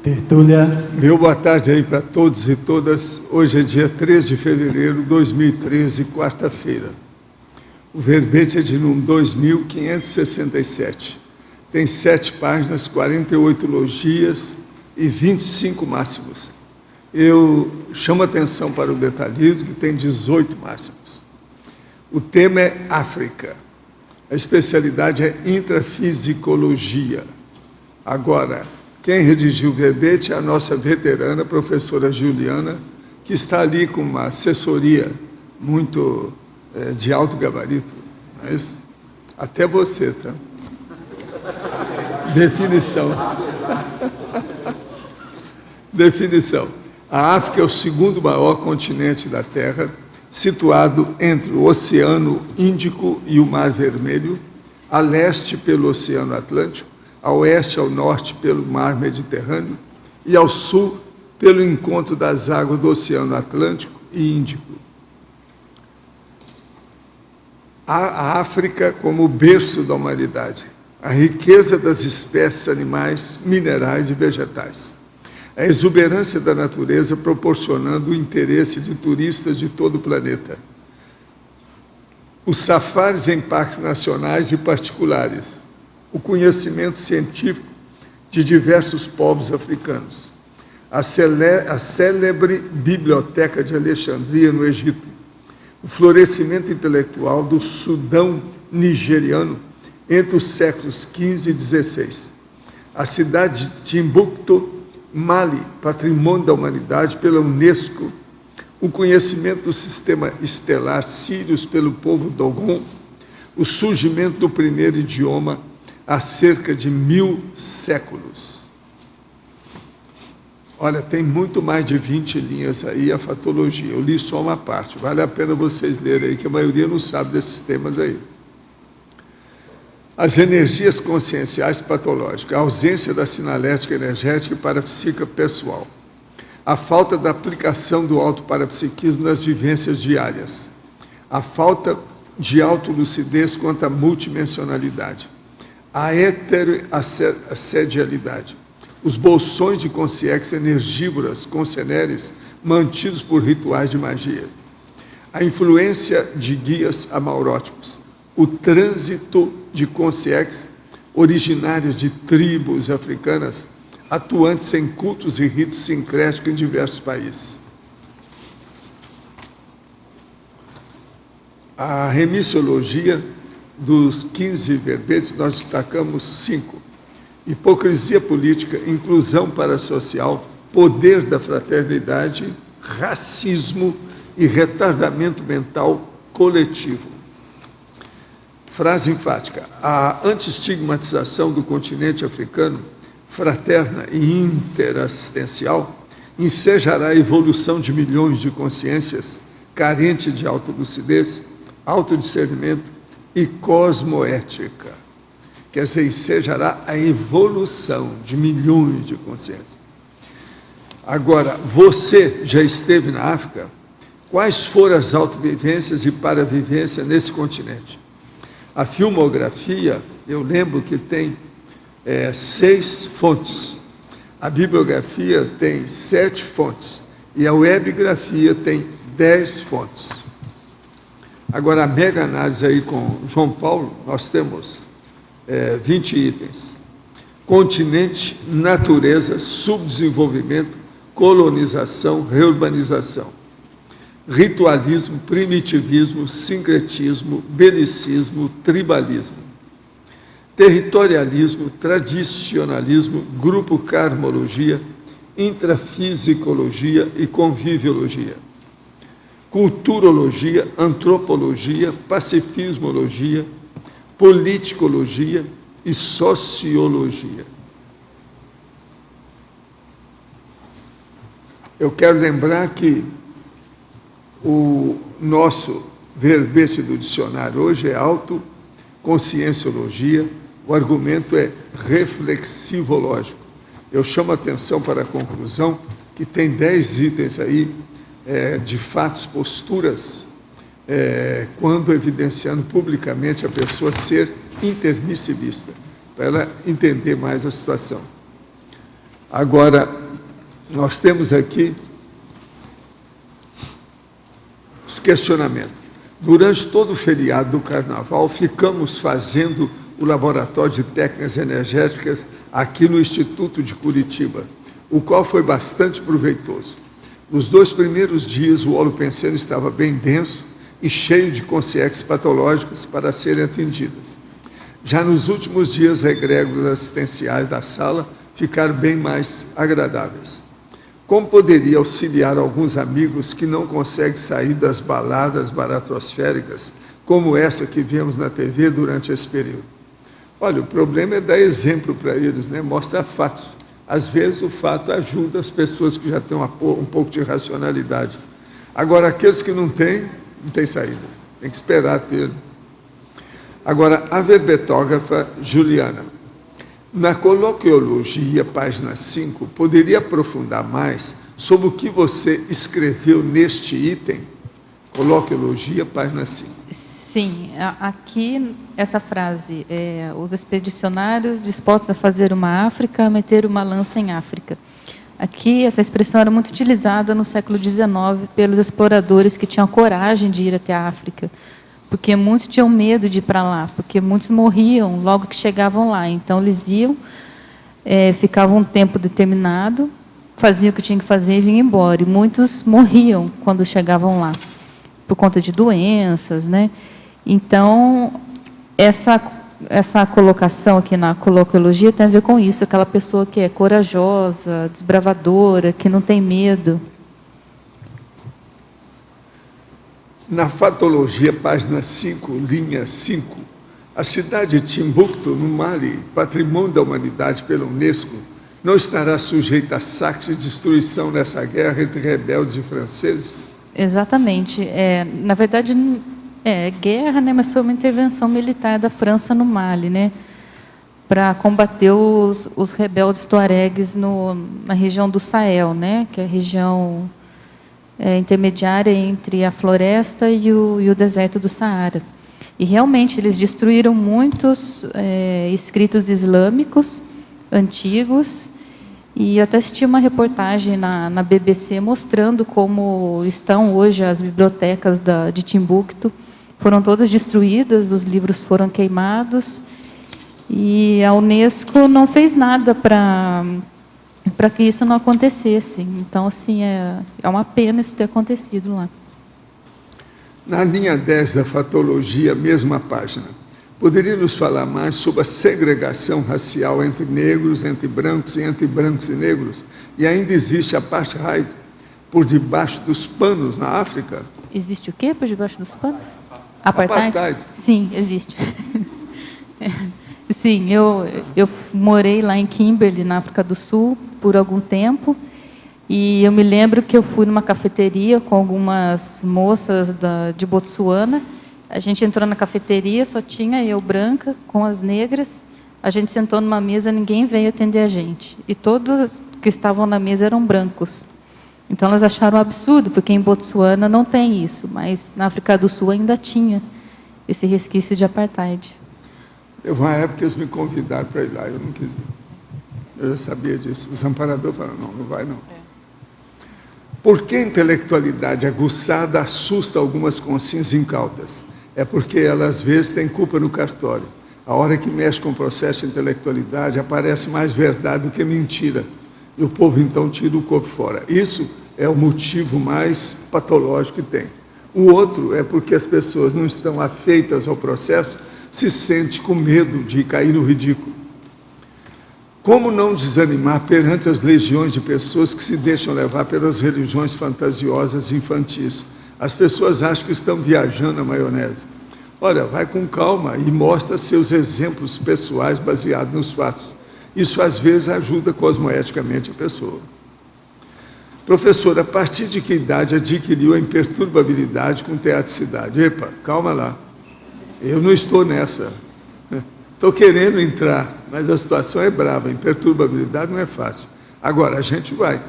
Tertúlia. Meu boa tarde aí para todos e todas. Hoje é dia 3 de fevereiro de 2013, quarta-feira. O verbete é de número 2567. Tem 7 páginas, 48 logias e 25 máximos. Eu chamo a atenção para o detalhismo, que tem 18 máximos. O tema é África. A especialidade é intrafisicologia. Agora, quem redigiu o verbete é a nossa veterana, professora Juliana, que está ali com uma assessoria muito de alto gabarito. Não é isso? Até você, tá? Definição. Definição. A África é o segundo maior continente da Terra, situado entre o Oceano Índico e o Mar Vermelho, a leste pelo Oceano Atlântico, a oeste e ao norte pelo Mar Mediterrâneo e ao sul pelo encontro das águas do Oceano Atlântico e Índico. A África como berço da humanidade, a riqueza das espécies animais, minerais e vegetais, a exuberância da natureza proporcionando o interesse de turistas de todo o planeta, os safaris em parques nacionais e particulares, o conhecimento científico de diversos povos africanos, a célebre Biblioteca de Alexandria, no Egito, o florescimento intelectual do Sudão nigeriano entre os séculos XV e XVI, a cidade de Timbuktu, Mali, patrimônio da humanidade pela Unesco, o conhecimento do sistema estelar Sírius pelo povo Dogon, o surgimento do primeiro idioma há cerca de 1000 séculos. Olha, tem muito mais de 20 linhas aí a fatologia. Eu li só uma parte, vale a pena vocês lerem aí, que a maioria não sabe desses temas aí. As energias conscienciais patológicas, a ausência da sinalética energética e parapsíquica pessoal, a falta da aplicação do autoparapsiquismo nas vivências diárias, a falta de autolucidez quanto à multidimensionalidade, a heteroassedialidade, os bolsões de consciência energívoras, consceneres, mantidos por rituais de magia, a influência de guias amauróticos, o trânsito de consciência originários de tribos africanas, atuantes em cultos e ritos sincréticos em diversos países. A remissiologia dos 15 verbetes, nós destacamos 5. Hipocrisia política, inclusão parasocial, poder da fraternidade, racismo e retardamento mental coletivo. Frase enfática. A anti-estigmatização do continente africano, fraterna e interassistencial, ensejará a evolução de milhões de consciências carentes de autolucidez, autodiscernimento e cosmoética. Quer dizer, ensejará a evolução de milhões de consciências. Agora, você já esteve na África? Quais foram as autovivências e paravivências nesse continente? A filmografia, eu lembro que tem 6 fontes. A bibliografia tem 7 fontes. E a webgrafia tem 10 fontes. Agora, a mega análise aí com João Paulo, nós temos 20 itens. Continente, natureza, subdesenvolvimento, colonização, reurbanização. Ritualismo, primitivismo, sincretismo, belicismo, tribalismo. Territorialismo, tradicionalismo, grupo karmologia, intrafisicologia e conviviologia. Culturologia, antropologia, pacifismologia, politicologia e sociologia. Eu quero lembrar que o nosso verbete do dicionário hoje é autoconscienciologia, o argumento é reflexivológico. Eu chamo a atenção para a conclusão, que tem 10 itens aí, de fatos, posturas, quando evidenciando publicamente a pessoa ser intermissivista, para ela entender mais a situação. Agora, nós temos aqui os questionamentos. Durante todo o feriado do Carnaval, ficamos fazendo o Laboratório de Técnicas Energéticas aqui no Instituto de Curitiba, o qual foi bastante proveitoso. Nos 2 primeiros dias, o holopensene estava bem denso e cheio de consciências patológicas para serem atendidas. Já nos últimos dias, egrégores assistenciais da sala ficaram bem mais agradáveis. Como poderia auxiliar alguns amigos que não conseguem sair das baladas baratrosféricas, como essa que vemos na TV durante esse período? Olha, o problema é dar exemplo para eles, né? Mostrar fatos. Às vezes o fato ajuda as pessoas que já têm um pouco de racionalidade. Agora, aqueles que não têm saída. Tem que esperar ter. Agora, a verbetógrafa Juliana, na coloquiologia, página 5, poderia aprofundar mais sobre o que você escreveu neste item? Coloquiologia, página 5. Sim, aqui essa frase, os expedicionários dispostos a fazer uma África, a meter uma lança em África. Aqui, essa expressão era muito utilizada no século XIX pelos exploradores que tinham coragem de ir até a África, porque muitos tinham medo de ir para lá, porque muitos morriam logo que chegavam lá. Então, eles iam, ficavam um tempo determinado, faziam o que tinham que fazer e vinham embora. E muitos morriam quando chegavam lá, por conta de doenças, né? Então, essa colocação aqui na coloquiologia tem a ver com isso, aquela pessoa que é corajosa, desbravadora, que não tem medo. Na fatologia, página 5, linha 5, a cidade de Timbuktu, no Mali, patrimônio da humanidade pela Unesco, não estará sujeita a saques e destruição nessa guerra entre rebeldes e franceses? Exatamente. Na verdade, guerra, né, mas foi uma intervenção militar da França no Mali, né, para combater os rebeldes tuaregues na região do Sahel, né, que é a região intermediária entre a floresta e o deserto do Saara. E realmente eles destruíram muitos escritos islâmicos antigos, e até assisti uma reportagem na BBC mostrando como estão hoje as bibliotecas de Timbuktu. Foram todas destruídas, os livros foram queimados, e a Unesco não fez nada para que isso não acontecesse. Então, assim, é uma pena isso ter acontecido lá. Na linha 10 da fatologia, mesma página, poderia nos falar mais sobre a segregação racial entre negros, entre brancos e negros? E ainda existe apartheid por debaixo dos panos na África? Existe o quê por debaixo dos panos? Apartheid? Sim, existe. Sim, eu morei lá em Kimberley, na África do Sul, por algum tempo, e eu me lembro que eu fui numa cafeteria com algumas moças de Botsuana. A gente entrou na cafeteria, só tinha eu branca com as negras. A gente sentou numa mesa, ninguém veio atender a gente. E todos que estavam na mesa eram brancos. Então, elas acharam um absurdo, porque em Botsuana não tem isso, mas na África do Sul ainda tinha esse resquício de apartheid. Teve uma época que eles me convidaram para ir lá, eu não quis ir. Eu já sabia disso. Os amparadores falaram, não vai não. Por que a intelectualidade aguçada assusta algumas consciências incautas? É porque ela, às vezes, tem culpa no cartório. A hora que mexe com o processo de intelectualidade, aparece mais verdade do que mentira. E o povo, então, tira o corpo fora. Isso é o motivo mais patológico que tem. O outro é porque as pessoas não estão afeitas ao processo, se sente com medo de cair no ridículo. Como não desanimar perante as legiões de pessoas que se deixam levar pelas religiões fantasiosas infantis? As pessoas acham que estão viajando na maionese. Olha, vai com calma e mostra seus exemplos pessoais baseados nos fatos. Isso, às vezes, ajuda cosmoeticamente a pessoa. Professor, a partir de que idade adquiriu a imperturbabilidade com teaticidade? Epa, calma lá. Eu não estou nessa. Estou querendo entrar, mas a situação é brava. A imperturbabilidade não é fácil. Agora, a gente vai.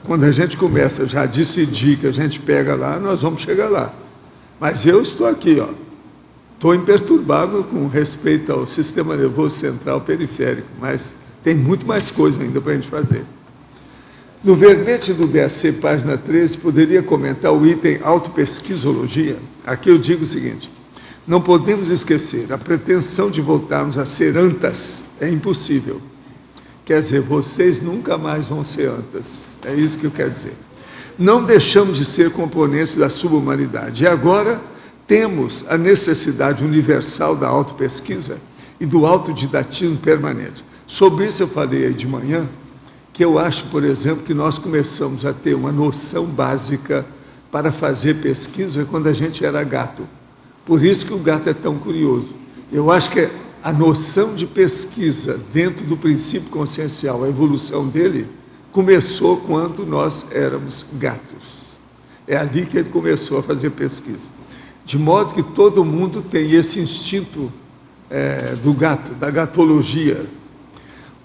Quando a gente começa já a decidir que a gente pega lá, nós vamos chegar lá. Mas eu estou aqui, ó. Estou imperturbável com respeito ao sistema nervoso central periférico, mas Tem muito mais coisa ainda para a gente fazer. No verbete do DAC, página 13, poderia comentar o item autopesquisologia? Aqui eu digo o seguinte: não podemos esquecer, a pretensão de voltarmos a ser antas é impossível. Quer dizer, vocês nunca mais vão ser antas. É isso que eu quero dizer. Não deixamos de ser componentes da subhumanidade. E agora temos a necessidade universal da autopesquisa e do autodidatismo permanente. Sobre isso eu falei aí de manhã, que eu acho, por exemplo, que nós começamos a ter uma noção básica para fazer pesquisa quando a gente era gato. Por isso que o gato é tão curioso. Eu acho que a noção de pesquisa dentro do princípio consciencial, a evolução dele, começou quando nós éramos gatos. É ali que ele começou a fazer pesquisa. De modo que todo mundo tem esse instinto do gato, da gatologia.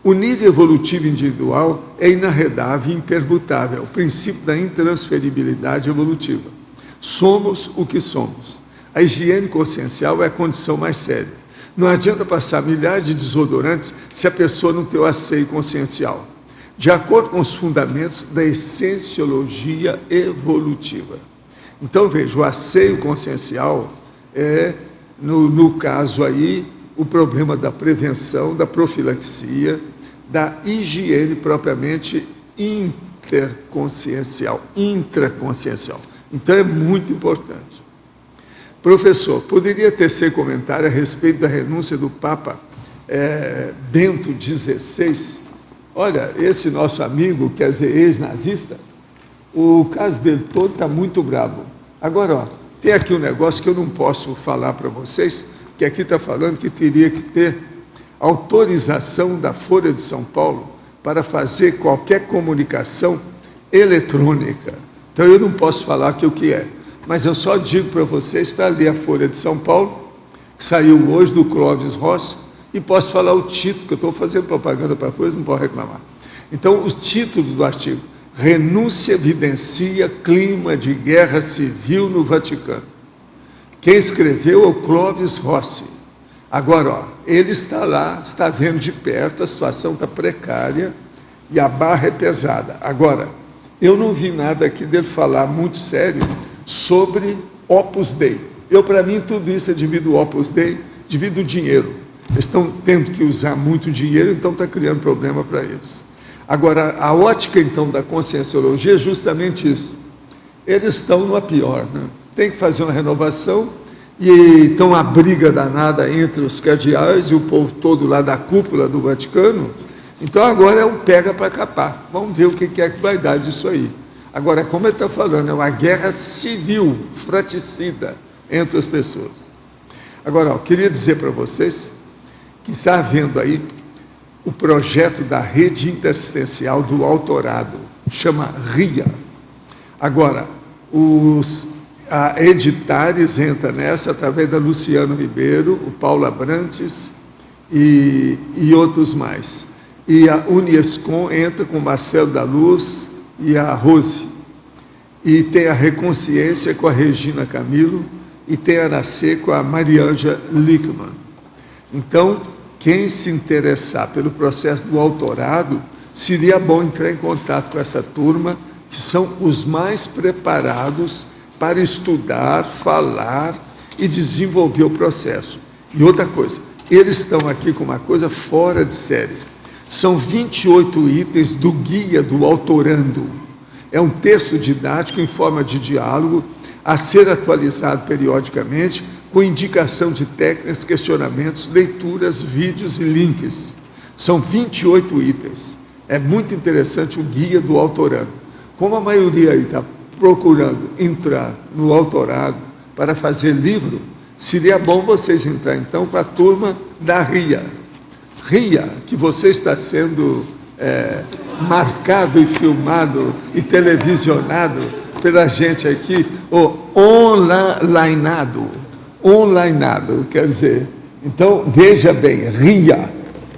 O nível evolutivo individual é inarredável e impermutável, o princípio da intransferibilidade evolutiva. Somos o que somos. A higiene consciencial é a condição mais séria. Não adianta passar milhares de desodorantes se a pessoa não tem o asseio consciencial, de acordo com os fundamentos da essenciologia evolutiva. Então, veja, o asseio consciencial é, no caso aí, o problema da prevenção, da profilaxia, da higiene propriamente interconsciencial, intraconsciencial. Então, é muito importante. Professor, poderia tecer comentário a respeito da renúncia do Papa Bento XVI? Olha, esse nosso amigo, quer dizer, ex-nazista, o caso dele todo está muito bravo. Agora, ó, tem aqui um negócio que eu não posso falar para vocês, que aqui está falando que teria que ter autorização da Folha de São Paulo para fazer qualquer comunicação eletrônica. Então, eu não posso falar aqui o que é, mas eu só digo para vocês para ler a Folha de São Paulo, que saiu hoje, do Clóvis Rossi, e posso falar o título, que eu estou fazendo propaganda para coisa, não posso reclamar. Então, o título do artigo: Renúncia evidencia clima de guerra civil no Vaticano. Quem escreveu é o Clóvis Rossi. Agora, ó, ele está lá, está vendo de perto, a situação está precária e a barra é pesada. Agora, eu não vi nada aqui dele falar muito sério sobre Opus Dei. Para mim, tudo isso é devido ao Opus Dei, devido ao dinheiro. Eles estão tendo que usar muito dinheiro, então está criando problema para eles. Agora, a ótica, então, da conscienciologia é justamente isso. Eles estão numa pior, né? Tem que fazer uma renovação, e então a briga danada entre os cardeais e o povo todo lá da cúpula do Vaticano. Então, agora é um pega para capar. Vamos ver o que é que vai dar disso aí. Agora, como ele está falando, é uma guerra civil, fratricida entre as pessoas. Agora, ó, queria dizer para vocês que está havendo aí o projeto da rede interassistencial do autorado, chama RIA. Agora, a Editares entra nessa através da Luciano Ribeiro, o Paulo Abrantes e outros mais. E a Uniescom entra com o Marcelo da Luz e a Rose. E tem a Reconsciência com a Regina Camilo e tem a Nascer com a Mariângela Lickman. Então, quem se interessar pelo processo do autorado, seria bom entrar em contato com essa turma, que são os mais preparados para estudar, falar e desenvolver o processo. E outra coisa, eles estão aqui com uma coisa fora de série. São 28 itens do Guia do Autorando. É um texto didático em forma de diálogo, a ser atualizado periodicamente, com indicação de técnicas, questionamentos, leituras, vídeos e links. São 28 itens. É muito interessante o Guia do Autorando. Como a maioria aí está procurando entrar no autorado para fazer livro, seria bom vocês entrar então com a turma da RIA. RIA, que você está sendo marcado e filmado e televisionado pela gente aqui, onlineado, quer dizer. Então, veja bem, RIA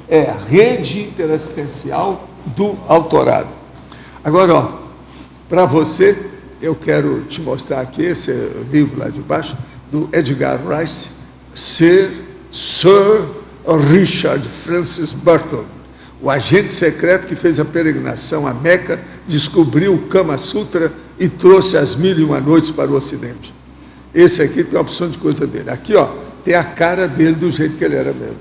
é a Rede Interassistencial do Autorado. Agora, ó, para você, eu quero te mostrar aqui esse livro lá de baixo, do Edgar Rice, Sir Richard Francis Burton, O agente secreto que fez a peregrinação a Meca descobriu o Kama Sutra e trouxe as 1001 noites para o Ocidente. Esse aqui tem uma opção de coisa dele. Aqui, ó, tem a cara dele do jeito que ele era mesmo.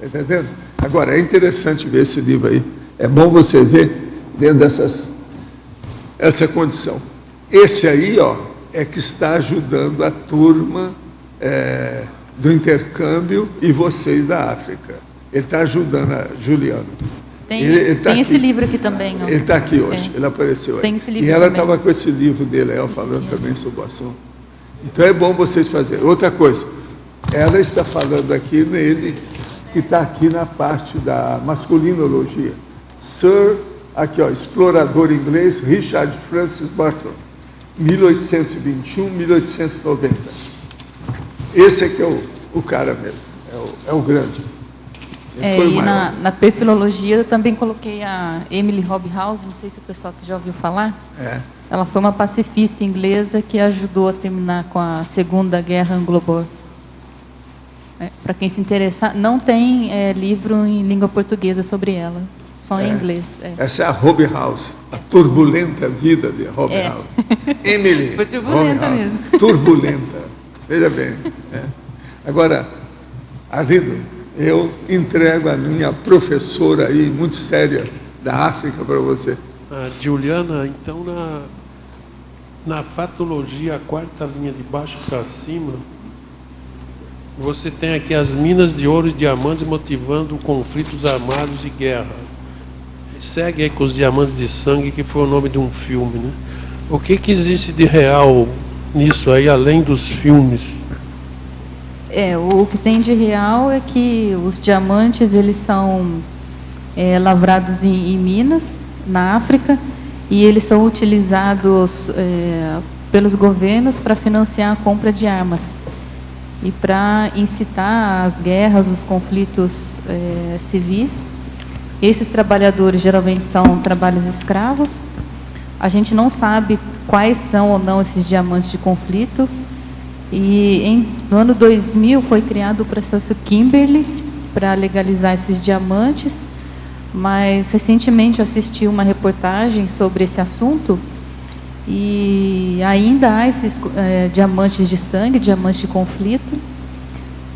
Está entendendo? Agora, é interessante ver esse livro aí. É bom você ver dentro essa condição. Esse aí, ó, é que está ajudando a turma do intercâmbio e vocês da África. Ele está ajudando a Juliana. Tem esse livro aqui também. Ó. Ele está aqui hoje, ele apareceu aí. Tem esse livro e ela também. estava com esse livro dele aí, ó, falando também sobre o assunto. Então é bom vocês fazerem. Outra coisa, ela está falando aqui nele, que está aqui na parte da masculinologia. Sir, aqui ó, explorador inglês, Richard Francis Burton, 1821-1890. Esse aqui é o cara mesmo, é o grande. E na perfilologia eu também coloquei a Emily Hobhouse, não sei se o pessoal que já ouviu falar. Ela foi uma pacifista inglesa que ajudou a terminar com a Segunda Guerra Anglo-Boer. Para quem se interessar, não tem livro em língua portuguesa sobre ela, só em inglês. Essa é a Hobhouse, a turbulenta vida de Hobhouse. Emily. Foi turbulenta mesmo. Turbulenta, veja bem. Agora, Arlindo, eu entrego a minha professora aí, muito séria, da África para você. Juliana, então na fatologia, a quarta linha de baixo para cima, você tem aqui as minas de ouro e diamantes motivando conflitos armados e guerra. Segue aí com os diamantes de sangue, que foi o nome de um filme, né? O que existe de real nisso aí, além dos filmes? O que tem de real é que os diamantes eles são lavrados em minas na África e eles são utilizados pelos governos para financiar a compra de armas e para incitar as guerras, os conflitos civis. Esses trabalhadores geralmente são trabalhos escravos. A gente não sabe quais são ou não esses diamantes de conflito. E no ano 2000 foi criado o processo Kimberley para legalizar esses diamantes, mas recentemente eu assisti uma reportagem sobre esse assunto e ainda há esses diamantes de sangue, diamantes de conflito,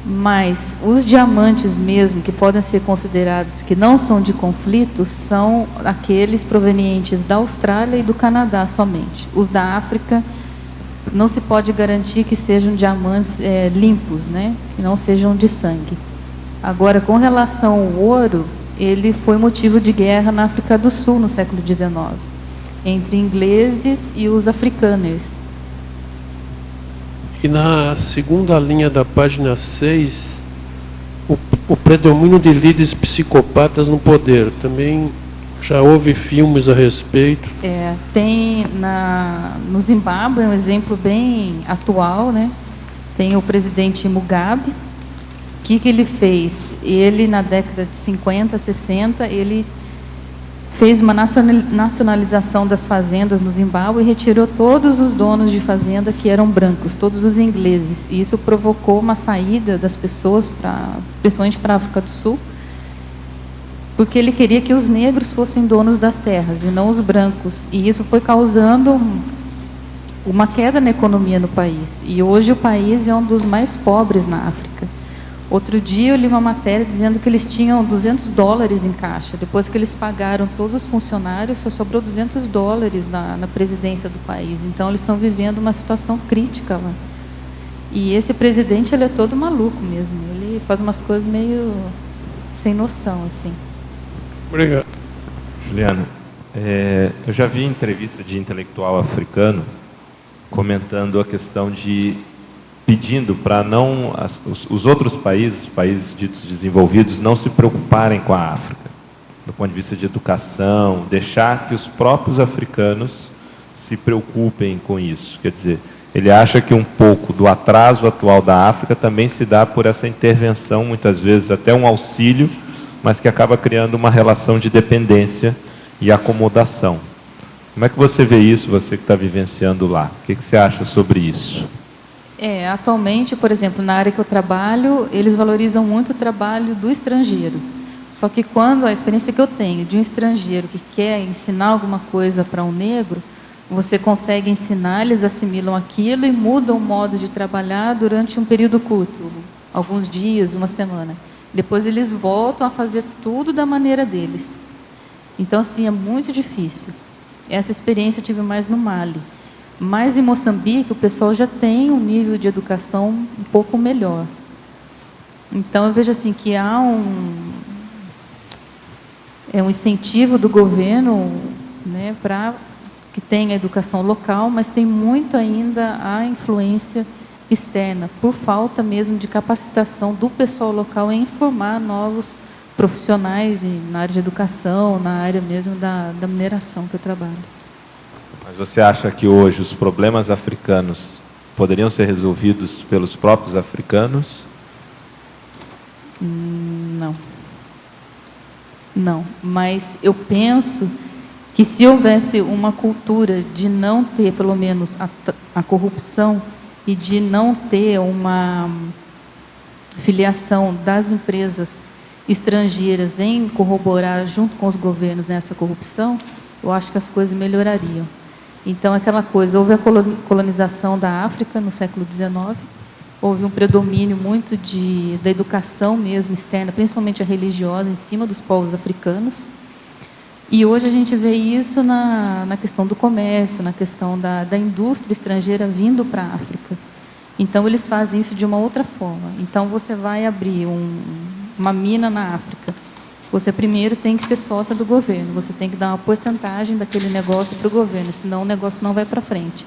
mas os diamantes mesmo que podem ser considerados que não são de conflito são aqueles provenientes da Austrália e do Canadá somente. Os da África não se pode garantir que sejam diamantes limpos, né? Que não sejam de sangue. Agora, com relação ao ouro, ele foi motivo de guerra na África do Sul no século XIX, entre ingleses e os afrikaners. E na segunda linha da página 6, o predomínio de líderes psicopatas no poder. Também já houve filmes a respeito. Tem no Zimbábue um exemplo bem atual, né? Tem o presidente Mugabe. O que ele fez? Ele, na década de 50, 60, ele fez uma nacionalização das fazendas no Zimbábue e retirou todos os donos de fazenda que eram brancos, todos os ingleses. E isso provocou uma saída das pessoas, principalmente para a África do Sul, porque ele queria que os negros fossem donos das terras e não os brancos. E isso foi causando uma queda na economia no país. E hoje o país é um dos mais pobres na África. Outro dia eu li uma matéria dizendo que eles tinham $200 em caixa. Depois que eles pagaram todos os funcionários, só sobrou $200 na presidência do país. Então eles estão vivendo uma situação crítica lá. E esse presidente, ele é todo maluco mesmo. Ele faz umas coisas meio sem noção, assim. Obrigado. Juliana, eu já vi entrevista de intelectual africano comentando a questão de pedindo para não os outros países, os países ditos desenvolvidos, não se preocuparem com a África, do ponto de vista de educação, deixar que os próprios africanos se preocupem com isso. Quer dizer, ele acha que um pouco do atraso atual da África também se dá por essa intervenção, muitas vezes até um auxílio, mas que acaba criando uma relação de dependência e acomodação. Como é que você vê isso, você que está vivenciando lá? O que você acha sobre isso? Atualmente, por exemplo, na área que eu trabalho, eles valorizam muito o trabalho do estrangeiro. Só que quando a experiência que eu tenho de um estrangeiro que quer ensinar alguma coisa para um negro, você consegue ensinar, eles assimilam aquilo e mudam o modo de trabalhar durante um período curto, alguns dias, uma semana. Depois eles voltam a fazer tudo da maneira deles. Então, assim, é muito difícil. Essa experiência eu tive mais no Mali. Mas em Moçambique, o pessoal já tem um nível de educação um pouco melhor. Então, eu vejo assim que há um incentivo do governo, né, para que tenha educação local, mas tem muito ainda a influência externa, por falta mesmo de capacitação do pessoal local em formar novos profissionais na área de educação, na área mesmo da mineração que eu trabalho. Mas você acha que hoje os problemas africanos poderiam ser resolvidos pelos próprios africanos? Não. Não, mas eu penso que se houvesse uma cultura de não ter, pelo menos, a corrupção e de não ter uma filiação das empresas estrangeiras em corroborar junto com os governos nessa corrupção, eu acho que as coisas melhorariam. Então, aquela coisa, houve a colonização da África no século XIX, houve um predomínio muito da educação mesmo externa, principalmente a religiosa, em cima dos povos africanos. E hoje a gente vê isso na questão do comércio, na questão da indústria estrangeira vindo para a África. Então, eles fazem isso de uma outra forma. Então, você vai abrir uma mina na África. Você primeiro tem que ser sócia do governo, você tem que dar uma porcentagem daquele negócio para o governo, senão o negócio não vai para frente.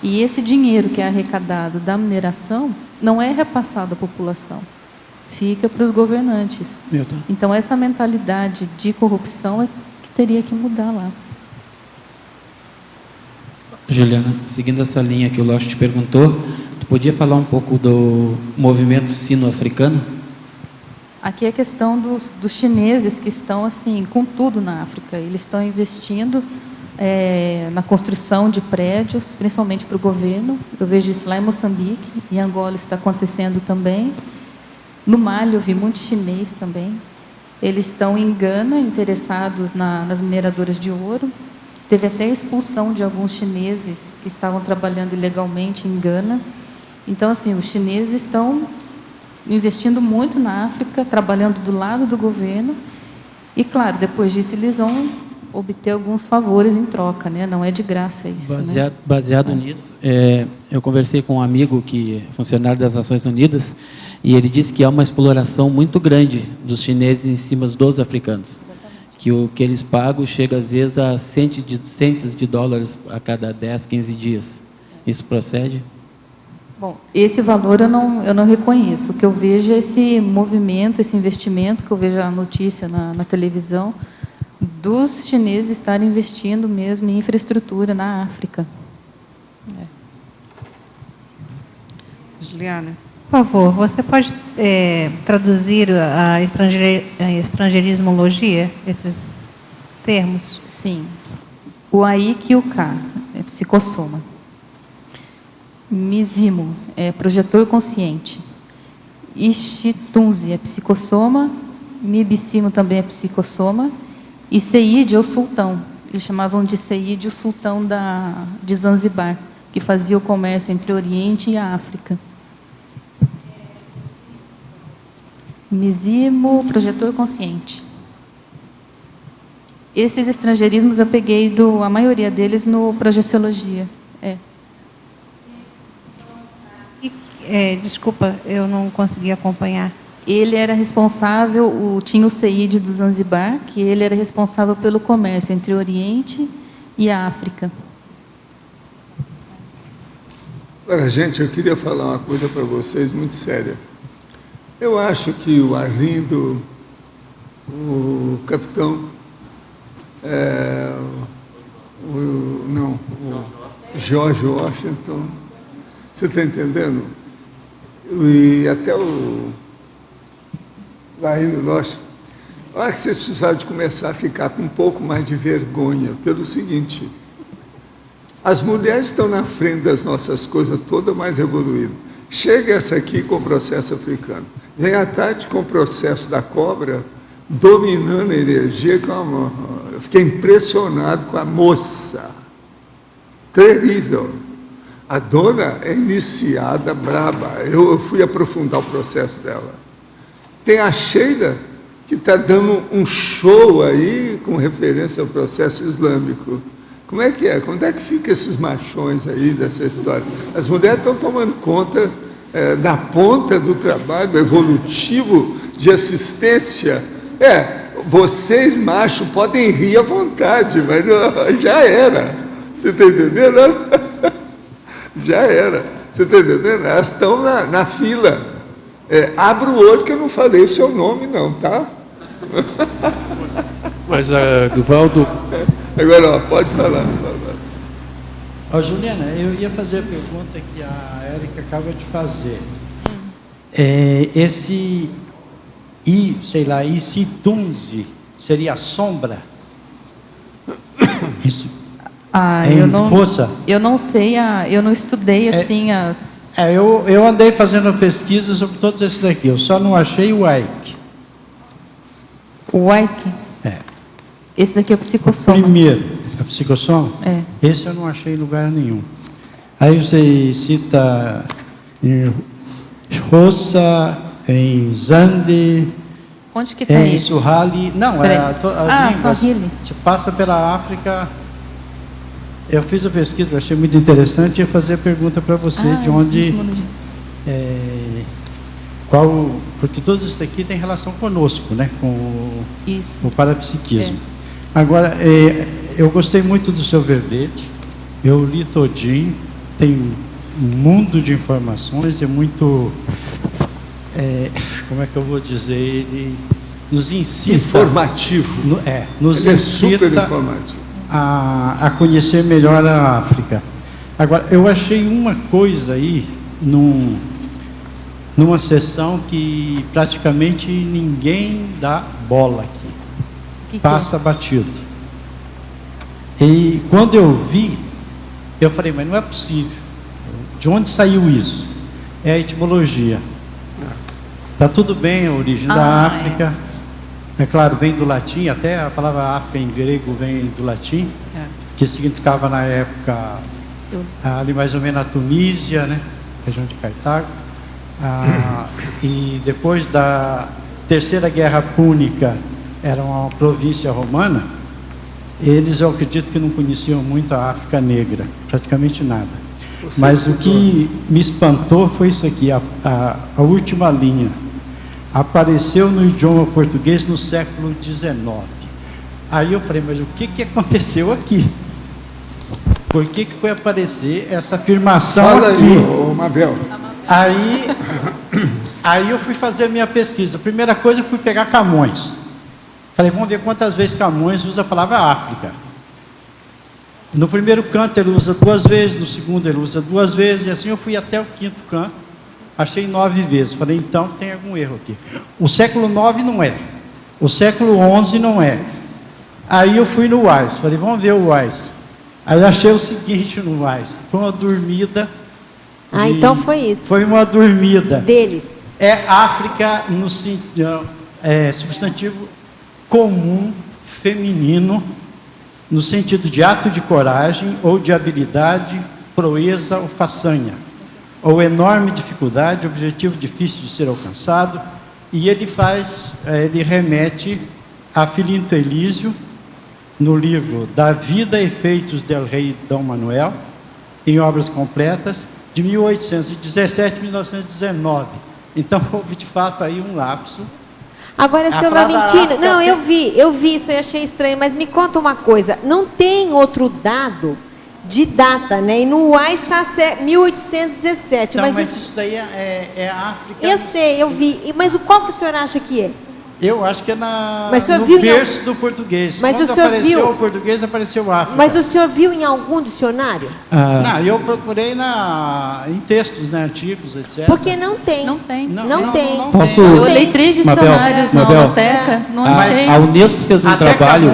E esse dinheiro que é arrecadado da mineração não é repassado à população, fica para os governantes. Então, essa mentalidade de corrupção é que teria que mudar lá. Juliana, seguindo essa linha que o Locho te perguntou, tu podia falar um pouco do movimento sino-africano? Aqui é a questão dos chineses que estão assim com tudo na África. Eles estão investindo na construção de prédios, principalmente para o governo. Eu vejo isso lá em Moçambique, em Angola está acontecendo também. No Mali eu vi muito chinês também. Eles estão em Gana, interessados nas mineradoras de ouro. Teve até a expulsão de alguns chineses que estavam trabalhando ilegalmente em Gana. Então, assim, os chineses estão investindo muito na África, trabalhando do lado do governo. E, claro, depois disso eles vão obter alguns favores em troca, né? Não é de graça isso. Baseado nisso, eu conversei com um amigo que é funcionário das Nações Unidas e ele disse que há uma exploração muito grande dos chineses em cima dos africanos. Exatamente. Que o que eles pagam chega às vezes a centos de dólares a cada 10, 15 dias. Isso procede? Bom, esse valor eu não reconheço. O que eu vejo é esse movimento, esse investimento, que eu vejo a notícia na televisão, dos chineses estarem investindo mesmo em infraestrutura na África. Juliana, por favor, você pode traduzir a estrangeirismologia, esses termos? Sim. O Aikyuka é psicossoma. Mizimo é projetor consciente. Ishitunzi é psicossoma. Mibissimo também é psicossoma. E Seid é o sultão. Eles chamavam de Seid o sultão de Zanzibar, que fazia o comércio entre o Oriente e a África. Mizimo, projetor consciente. Esses estrangeirismos eu peguei a maioria deles no Projeciologia. Desculpa, eu não consegui acompanhar. Ele era responsável, tinha o Seid do Zanzibar, que ele era responsável pelo comércio entre o Oriente e a África. Agora, gente, eu queria falar uma coisa para vocês muito séria. Eu acho que o Arlindo, o capitão, o George Washington, você está entendendo? E até o Arlindo Locho, eu acho que vocês precisavam de começar a ficar com um pouco mais de vergonha, pelo seguinte: as mulheres estão na frente das nossas coisas, toda mais evoluída. Chega essa aqui com o processo africano. Vem a Tati com o processo da cobra, dominando a energia. Eu fiquei impressionado com a moça. Terrível. A dona é iniciada, braba. Eu fui aprofundar o processo dela. Tem a Sheila, que está dando um show aí com referência ao processo islâmico. Como é que é? Quando é que ficam esses machões aí dessa história? As mulheres estão tomando conta da ponta do trabalho evolutivo de assistência. Vocês, machos, podem rir à vontade, mas já era. Você está entendendo? Já era. Você está entendendo? Elas estão na fila. Abra o olho que eu não falei o seu nome, não, tá? Mas, Guvaldo... Agora, pode falar. Juliana, eu ia fazer a pergunta que a Érica acaba de fazer. Esse Isidunzi seria a sombra? Isso. Eu não sei, eu não estudei assim as... eu andei fazendo pesquisa sobre todos esses daqui, eu só não achei o Ike. O Ike? Esse daqui é o psicossoma. Primeiro, a psicossoma? Esse eu não achei em lugar nenhum. Aí você cita em Roça, em Zande, onde que está em isso? Suhali. Não, Swahili. Você passa pela África. Eu fiz a pesquisa, eu achei muito interessante, ia fazer a pergunta para você, de onde... porque todos isso aqui tem relação conosco, né? Com o parapsiquismo. Agora, eu gostei muito do seu verbete, eu li todinho, tem um mundo de informações, é muito... como é que eu vou dizer? Ele nos incita... Informativo. Nos Ele incita super informativo. A conhecer melhor a África. Agora, eu achei uma coisa aí, numa sessão que praticamente ninguém dá bola aqui. Passa batido. E quando eu vi, eu falei, mas não é possível. De onde saiu isso? É a etimologia. Está tudo bem a origem da África. É claro, vem do latim, até a palavra África em grego vem do latim, que significava na época ali mais ou menos a Tunísia, né? Região de Cartago. E depois da Terceira Guerra Púnica, era uma província romana, eles, eu acredito que não conheciam muito a África Negra, praticamente nada. Mas o que me espantou foi isso aqui, a última linha. Apareceu no idioma português no século XIX. Aí eu falei, mas o que aconteceu aqui? Por que foi aparecer essa afirmação Fala aqui? aí, Mabel. Aí eu fui fazer a minha pesquisa. A primeira coisa, eu fui pegar Camões. Falei, vamos ver quantas vezes Camões usa a palavra África. No primeiro canto ele usa 2 vezes, no segundo ele usa 2 vezes, e assim eu fui até o 5º canto, achei 9 vezes. Falei, então tem algum erro aqui. O século IX não é, o século XI não é. Aí eu fui no Wise, falei, vamos ver o Wise. Aí eu achei o seguinte no Wise, foi uma dormida. Então foi isso. Foi uma dormida. Deles. É África no substantivo comum, feminino, no sentido de ato de coragem ou de habilidade, proeza ou façanha, ou enorme dificuldade, objetivo difícil de ser alcançado, e ele remete a Filinto Elísio, no livro Da Vida e Feitos del Rei Dom Manuel, em obras completas, de 1817 a 1919. Então, houve de fato aí um lapso. Agora, seu Laurentino, não, eu vi isso e achei estranho, mas me conta uma coisa, não tem outro dado de data, né? E no UAI está 1817. Não, mas isso daí é a África. Eu sei, eu vi. Mas qual que o senhor acha que é? Eu acho que é no berço do português. Mas quando apareceu o português, apareceu a África. Mas o senhor viu em algum dicionário? Não, eu procurei em textos, né, antigos, etc. Porque não tem. Não tem. Não tem. Eu olhei 3 dicionários na biblioteca, não achei. A Unesco fez um trabalho,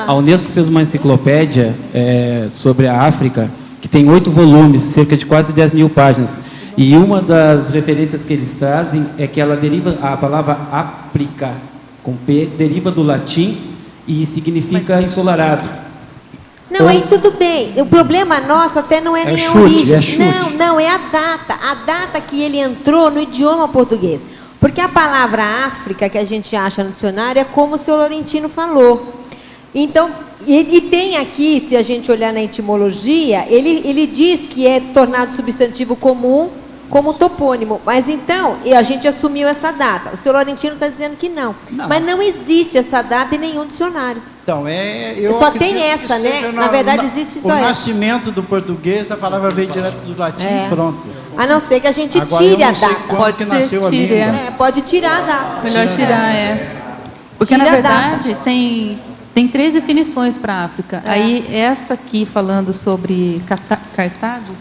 a Unesco fez uma enciclopédia sobre a África, que tem 8 volumes, cerca de quase 10 mil páginas. E uma das referências que eles trazem é que ela deriva a palavra África, com P, deriva do latim e significa ensolarado. Não, aí tudo bem. O problema nosso até não é nem a chute, origem. é chute. Não, é a data. A data que ele entrou no idioma português. Porque a palavra África, que a gente acha no dicionário, é como o senhor Laurentino falou. Então, e tem aqui, se a gente olhar na etimologia, ele diz que é tornado substantivo comum como topônimo. Mas então, a gente assumiu essa data. O senhor Laurentino está dizendo que não. Mas não existe essa data em nenhum dicionário. Então, eu Só acredito tem essa, que né? seja Na verdade, existe só o essa. nascimento do português, a palavra veio direto do latim, pronto. A não ser que a gente Agora, tire eu a não sei data. quando Pode que ser, nasceu a tire, língua. Pode tirar a data. Melhor tirar, Porque, Tira na a data. verdade, tem 3 definições para a África. Aí, essa aqui, falando sobre Cartago,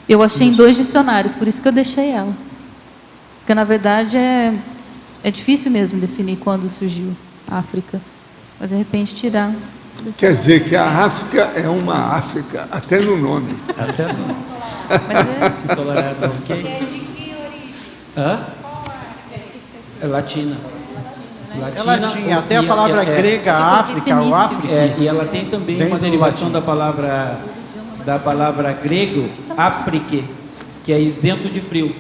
eu achei em 2 dicionários, por isso que eu deixei ela. Porque, na verdade, é difícil mesmo definir quando surgiu a África. Mas, de repente, tirar. Quer dizer que a África é uma África, até no nome. Até assim. Mas Ensolarado. Hã? É latina. É latim, até a e- palavra grega, África, ou África. E ela tem também Vem uma do derivação latim. da palavra grego, aprike, que é isento de frio.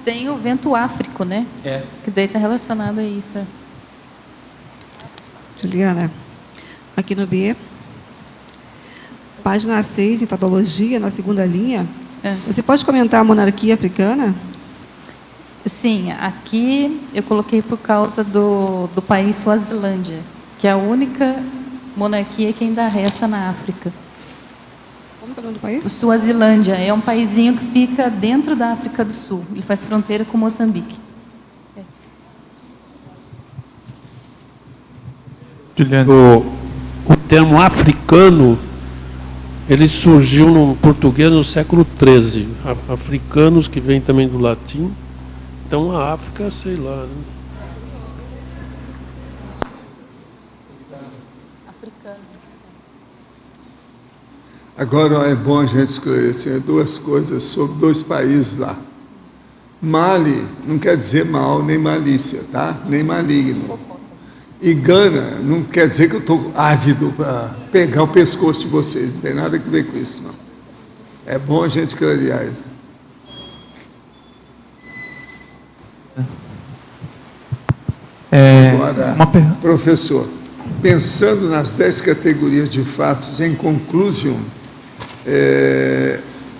tem o vento áfrico, né? Que daí está relacionado a isso. Juliana, aqui no B, página 6, em patologia, na segunda linha, você pode comentar a monarquia africana? Sim, aqui eu coloquei por causa do país Suazilândia, que é a única monarquia que ainda resta na África. Como é o nome do país? Suazilândia é um paizinho que fica dentro da África do Sul. Ele faz fronteira com Moçambique. O termo africano, ele surgiu no português no século XIII. Africanos, que vem também do latim. Então a África, sei lá, né? Agora é bom a gente esclarecer 2 coisas sobre 2 países lá. Mali não quer dizer mal nem malícia, tá? Nem maligno. E Gana não quer dizer que eu estou ávido para pegar o pescoço de vocês. Não tem nada a ver com isso, não. É bom a gente clarear isso. Agora, professor, pensando nas 10 categorias de fatos em conclusion,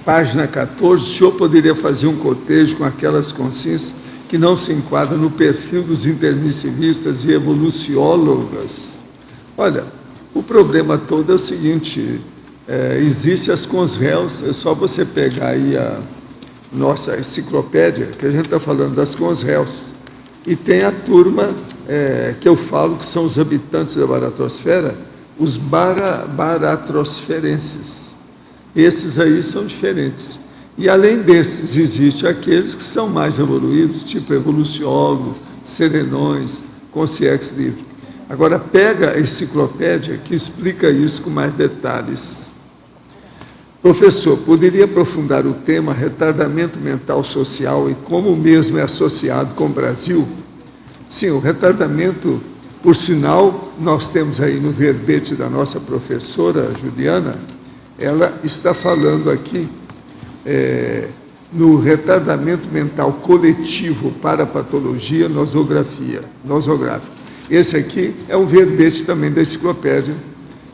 página 14, o senhor poderia fazer um cotejo com aquelas consciências que não se enquadram no perfil dos intermissivistas e evoluciólogas? Olha, o problema todo é o seguinte, existe as consréus, é só você pegar aí a nossa enciclopédia, que a gente está falando das consréus, e tem a turma que eu falo que são os habitantes da baratrosfera, os baratrosferenses. Esses aí são diferentes. E, além desses, existem aqueles que são mais evoluídos, tipo evoluciólogo, serenões, consciência livre. Agora, pega a enciclopédia que explica isso com mais detalhes. Professor, poderia aprofundar o tema retardamento mental social e como o mesmo é associado com o Brasil? Sim, o retardamento, por sinal, nós temos aí no verbete da nossa professora Juliana, ela está falando aqui no retardamento mental coletivo para patologia nosográfica. Esse aqui é um verbete também da enciclopédia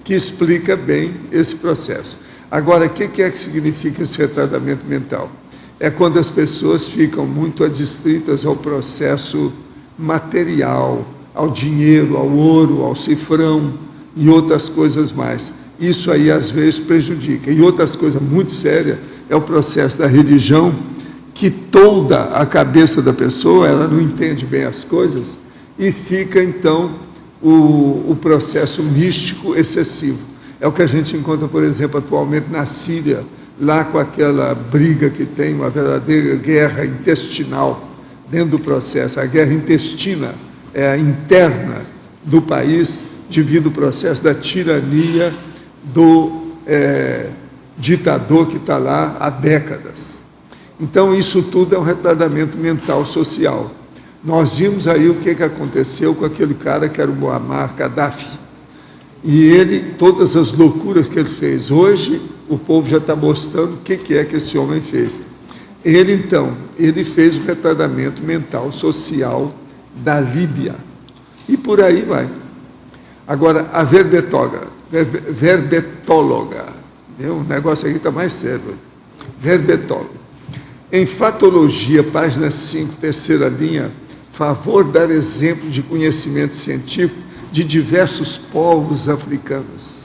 que explica bem esse processo. Agora, o que é que significa esse retardamento mental? É quando as pessoas ficam muito adstritas ao processo material, ao dinheiro, ao ouro, ao cifrão e outras coisas mais. Isso aí, às vezes, prejudica. E outras coisas muito sérias é o processo da religião, que tolda a cabeça da pessoa, ela não entende bem as coisas, e fica, então, o processo místico excessivo. É o que a gente encontra, por exemplo, atualmente na Síria, lá com aquela briga que tem, uma verdadeira guerra intestinal dentro do processo. A guerra intestina é a interna do país, devido ao processo da tirania do ditador que está lá há décadas. Então, isso tudo é um retardamento mental social. Nós vimos aí o que aconteceu com aquele cara que era o Muammar Gaddafi. E ele, todas as loucuras que ele fez. Hoje, o povo já está mostrando o que é que esse homem fez. Ele, então, ele fez o retardamento mental, social da Líbia. E por aí vai. Agora, a verbetóloga, o negócio aqui está mais sério. Verbetóloga. Em Fatologia, página 5, terceira linha, favor dar exemplo de conhecimento científico de diversos povos africanos.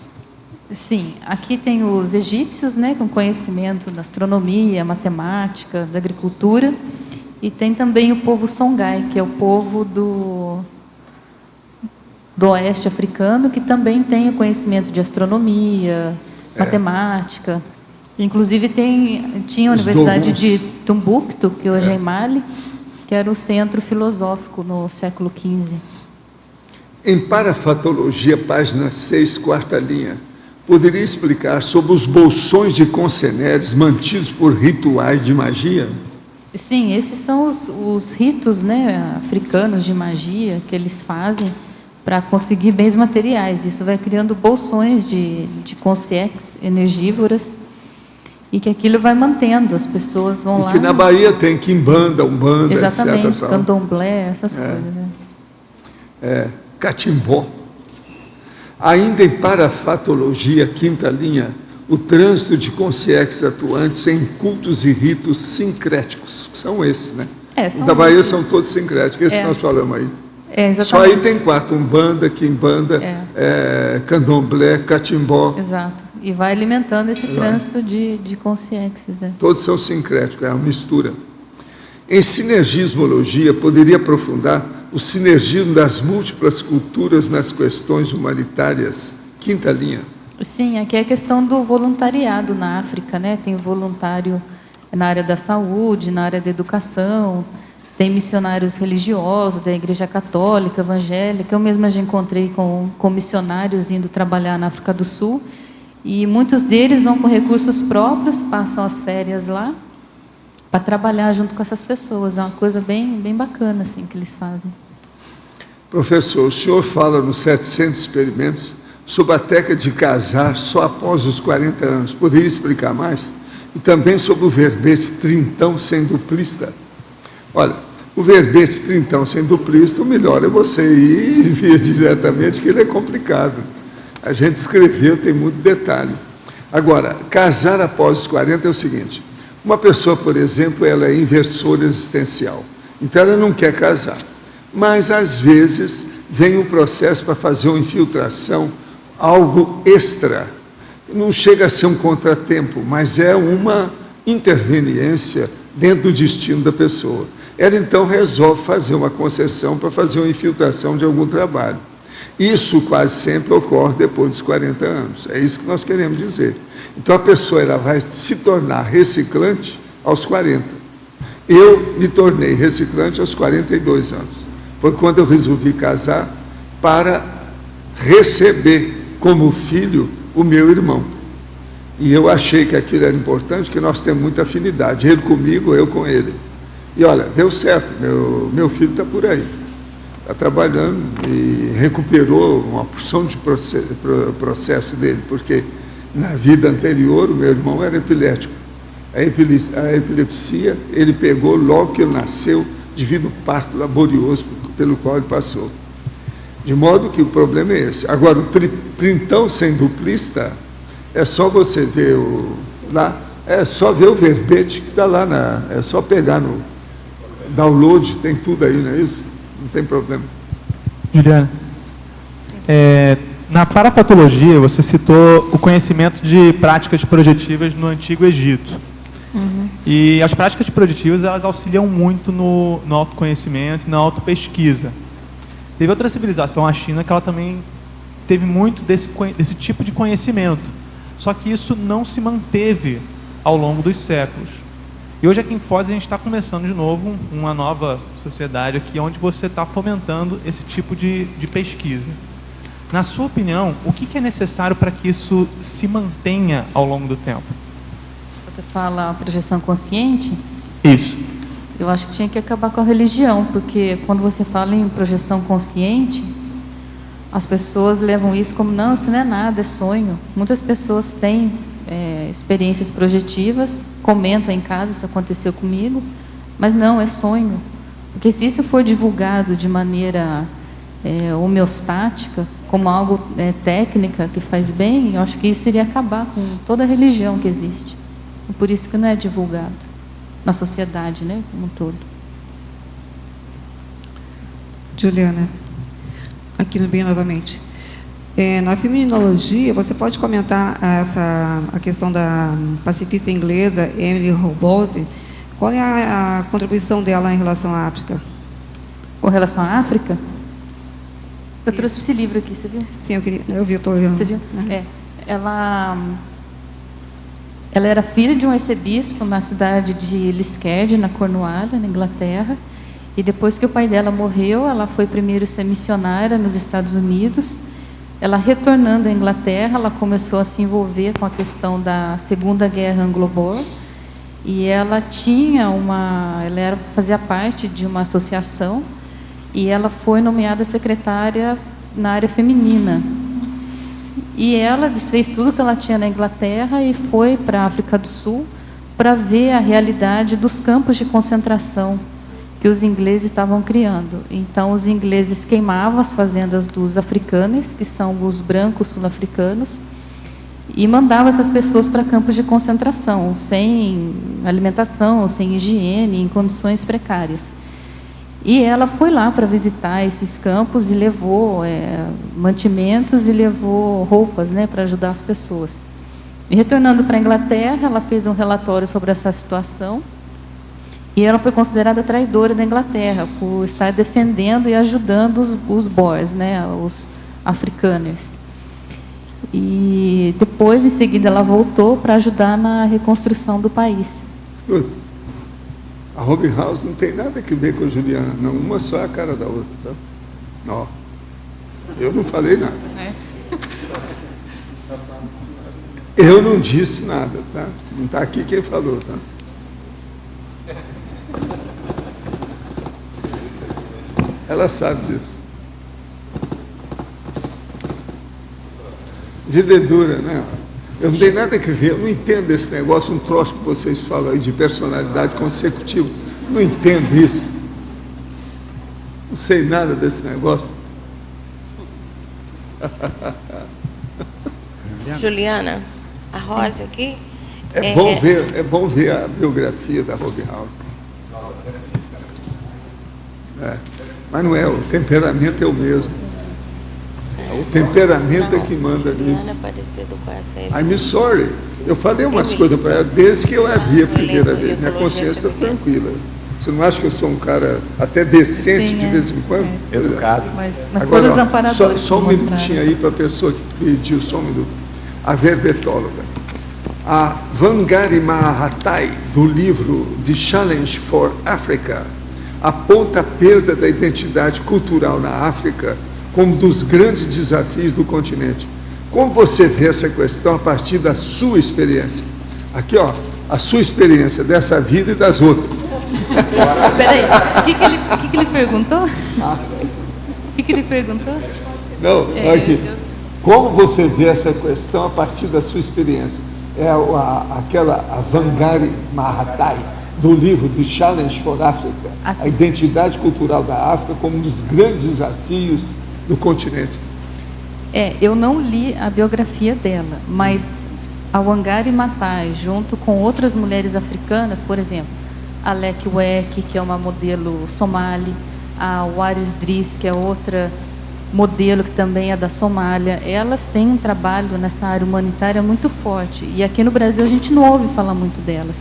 Sim, aqui tem os egípcios, né, com conhecimento da astronomia, matemática, da agricultura, e tem também o povo Songhai, que é o povo do oeste africano, que também tem o conhecimento de astronomia, matemática. Inclusive tinha a Universidade de Tumbuktu, que hoje é em Mali, que era o centro filosófico no século XV. Em Parafatologia, página 6, quarta linha, poderia explicar sobre os bolsões de conceneres mantidos por rituais de magia? Sim, esses são os ritos, né, africanos de magia que eles fazem para conseguir bens materiais. Isso vai criando bolsões de consciências energivoras e que aquilo vai mantendo, as pessoas vão lá... E que na Bahia tem quimbanda, umbanda, exatamente, etc. candomblé, essas coisas. Né? Catimbó. Ainda em Parafatologia, quinta linha, o trânsito de consciências atuantes em cultos e ritos sincréticos. São esses, né? Os da Bahia são todos sincréticos, esses nós falamos aí. Exatamente. Só aí tem 4, umbanda, quimbanda, candomblé, catimbó. Exato. E vai alimentando esse trânsito de consciências. Todos são sincréticos, é uma mistura. Em sinergismologia, poderia aprofundar o sinergismo das múltiplas culturas nas questões humanitárias. Quinta linha. Sim, aqui é a questão do voluntariado na África, né? Tem voluntário na área da saúde, na área da educação, tem missionários religiosos da Igreja Católica, Evangélica. Eu mesma já encontrei com missionários indo trabalhar na África do Sul, e muitos deles vão com recursos próprios, passam as férias lá, para trabalhar junto com essas pessoas. É uma coisa bem bacana assim, que eles fazem. Professor, o senhor fala nos 700 experimentos sobre a técnica de casar só após os 40 anos. Poderia explicar mais? E também sobre o verbete trintão sem duplista. Olha, o verbete trintão sem duplista, o melhor é você ir e ver diretamente, que ele é complicado. A gente escreveu, tem muito detalhe. Agora, casar após os 40 é o seguinte: uma pessoa, por exemplo, ela é inversora existencial, então ela não quer casar, mas às vezes vem um processo para fazer uma infiltração, algo extra. Não chega a ser um contratempo, mas é uma interveniência dentro do destino da pessoa. Ela então resolve fazer uma concessão para fazer uma infiltração de algum trabalho. Isso quase sempre ocorre depois dos 40 anos. É isso que nós queremos dizer. Então a pessoa ela vai se tornar reciclante aos 40. Eu me tornei reciclante aos 42 anos. Foi quando eu resolvi casar para receber como filho o meu irmão. E eu achei que aquilo era importante, que nós temos muita afinidade. Ele comigo, eu com ele. E olha, deu certo, meu filho está por aí. Está trabalhando e recuperou uma porção de processo dele, porque na vida anterior o meu irmão era epilético. A epilepsia ele pegou logo que ele nasceu, devido ao parto laborioso pelo qual ele passou. De modo que o problema é esse. Agora, o trintão sem duplista, é só você ver lá, é só ver o verbete que está lá, é só pegar no download, tem tudo aí, não é isso? Não tem problema. Juliana, na parapatologia você citou o conhecimento de práticas projetivas no Antigo Egito. Uhum. E as práticas projetivas elas auxiliam muito no autoconhecimento e na autopesquisa. Teve outra civilização, a China, que ela também teve muito desse tipo de conhecimento. Só que isso não se manteve ao longo dos séculos. E hoje aqui em Foz a gente está começando de novo uma nova sociedade aqui, onde você está fomentando esse tipo de pesquisa. Na sua opinião, o que é necessário para que isso se mantenha ao longo do tempo? Você fala projeção consciente? Isso. Eu acho que tinha que acabar com a religião, porque quando você fala em projeção consciente, as pessoas levam isso como, não, isso não é nada, é sonho. Muitas pessoas têm experiências projetivas, comentam em casa, isso aconteceu comigo, mas não, é sonho. Porque se isso for divulgado de maneira homeostática, como algo técnica que faz bem, eu acho que isso iria acabar com toda a religião que existe. E por isso que não é divulgado na sociedade, né, como um todo. Juliana, aqui no BIM novamente. Na feminologia, você pode comentar a questão da pacifista inglesa Emily Roboze? Qual é a contribuição dela em relação à África? Com relação à África? Eu trouxe esse livro aqui, você viu? Sim, eu vi, estou vendo. Você viu? Ela era filha de um arcebispo na cidade de Liskeard, na Cornualha, na Inglaterra. E depois que o pai dela morreu, ela foi primeiro ser missionária nos Estados Unidos. Ela, retornando à Inglaterra, ela começou a se envolver com a questão da Segunda Guerra Anglo-Boer. E ela fazia parte de uma associação, e ela foi nomeada secretária na área feminina. E ela desfez tudo que ela tinha na Inglaterra e foi para a África do Sul para ver a realidade dos campos de concentração que os ingleses estavam criando. Então, os ingleses queimavam as fazendas dos africanos, que são os brancos sul-africanos, e mandavam essas pessoas para campos de concentração, sem alimentação, sem higiene, em condições precárias. E ela foi lá para visitar esses campos e levou mantimentos e levou roupas, né, para ajudar as pessoas. E retornando para a Inglaterra, ela fez um relatório sobre essa situação, e ela foi considerada traidora da Inglaterra por estar defendendo e ajudando os Boers, né, os africanos. E depois, em seguida, ela voltou para ajudar na reconstrução do país. Escuta, a Hobby House não tem nada a ver com a Juliana, não. Uma só é a cara da outra, tá? Não. Eu não falei nada. Eu não disse nada, tá? Não está aqui quem falou, tá? Ela sabe disso. Vida é dura, né? Eu não tenho nada a ver, eu não entendo esse negócio, um troço que vocês falam aí de personalidade consecutiva. Não entendo isso. Não sei nada desse negócio. Juliana, a Rosa aqui. É bom ver a biografia da Hobby House. Mas não é, o temperamento é o mesmo. O temperamento é que manda nisso. I'm sorry. Eu falei umas coisas para ela desde que eu a vi a primeira vez. Minha consciência está tranquila. Você não acha que eu sou um cara até decente de vez em quando? Educado. Mas agora, foram os amparadores. Só um minutinho aí para a pessoa que pediu, só um minuto. A verbetóloga. A Wangari Maathai, do livro The Challenge for Africa, aponta a perda da identidade cultural na África como um dos grandes desafios do continente. Como você vê essa questão a partir da sua experiência? Aqui, ó, a sua experiência dessa vida e das outras. Espera aí, o que ele perguntou? O que ele perguntou? Não, aqui. Como você vê essa questão a partir da sua experiência? A Wangari Maathai, do livro The Challenge for Africa, a identidade cultural da África como um dos grandes desafios do continente. Eu não li a biografia dela, mas a Wangari Maathai, junto com outras mulheres africanas, por exemplo, a Lek Wek, que é uma modelo somali, a Waris Driss, que é outra modelo que também é da Somália, elas têm um trabalho nessa área humanitária muito forte. E aqui no Brasil a gente não ouve falar muito delas.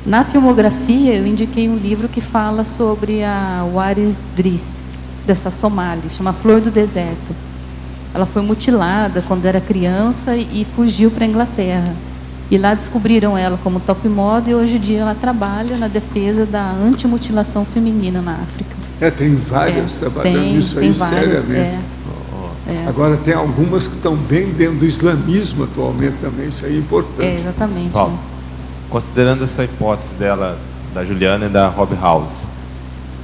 Na filmografia, eu indiquei um livro que fala sobre a Waris Driss, dessa Somália, chama Flor do Deserto. Ela foi mutilada quando era criança e fugiu para a Inglaterra. E lá descobriram ela como top model e hoje em dia ela trabalha na defesa da antimutilação feminina na África. Tem várias trabalhando nisso aí seriamente. Agora, tem algumas que estão bem dentro do islamismo atualmente também, isso aí é importante. Exatamente. Paulo, considerando essa hipótese dela da Juliana e da Rob House.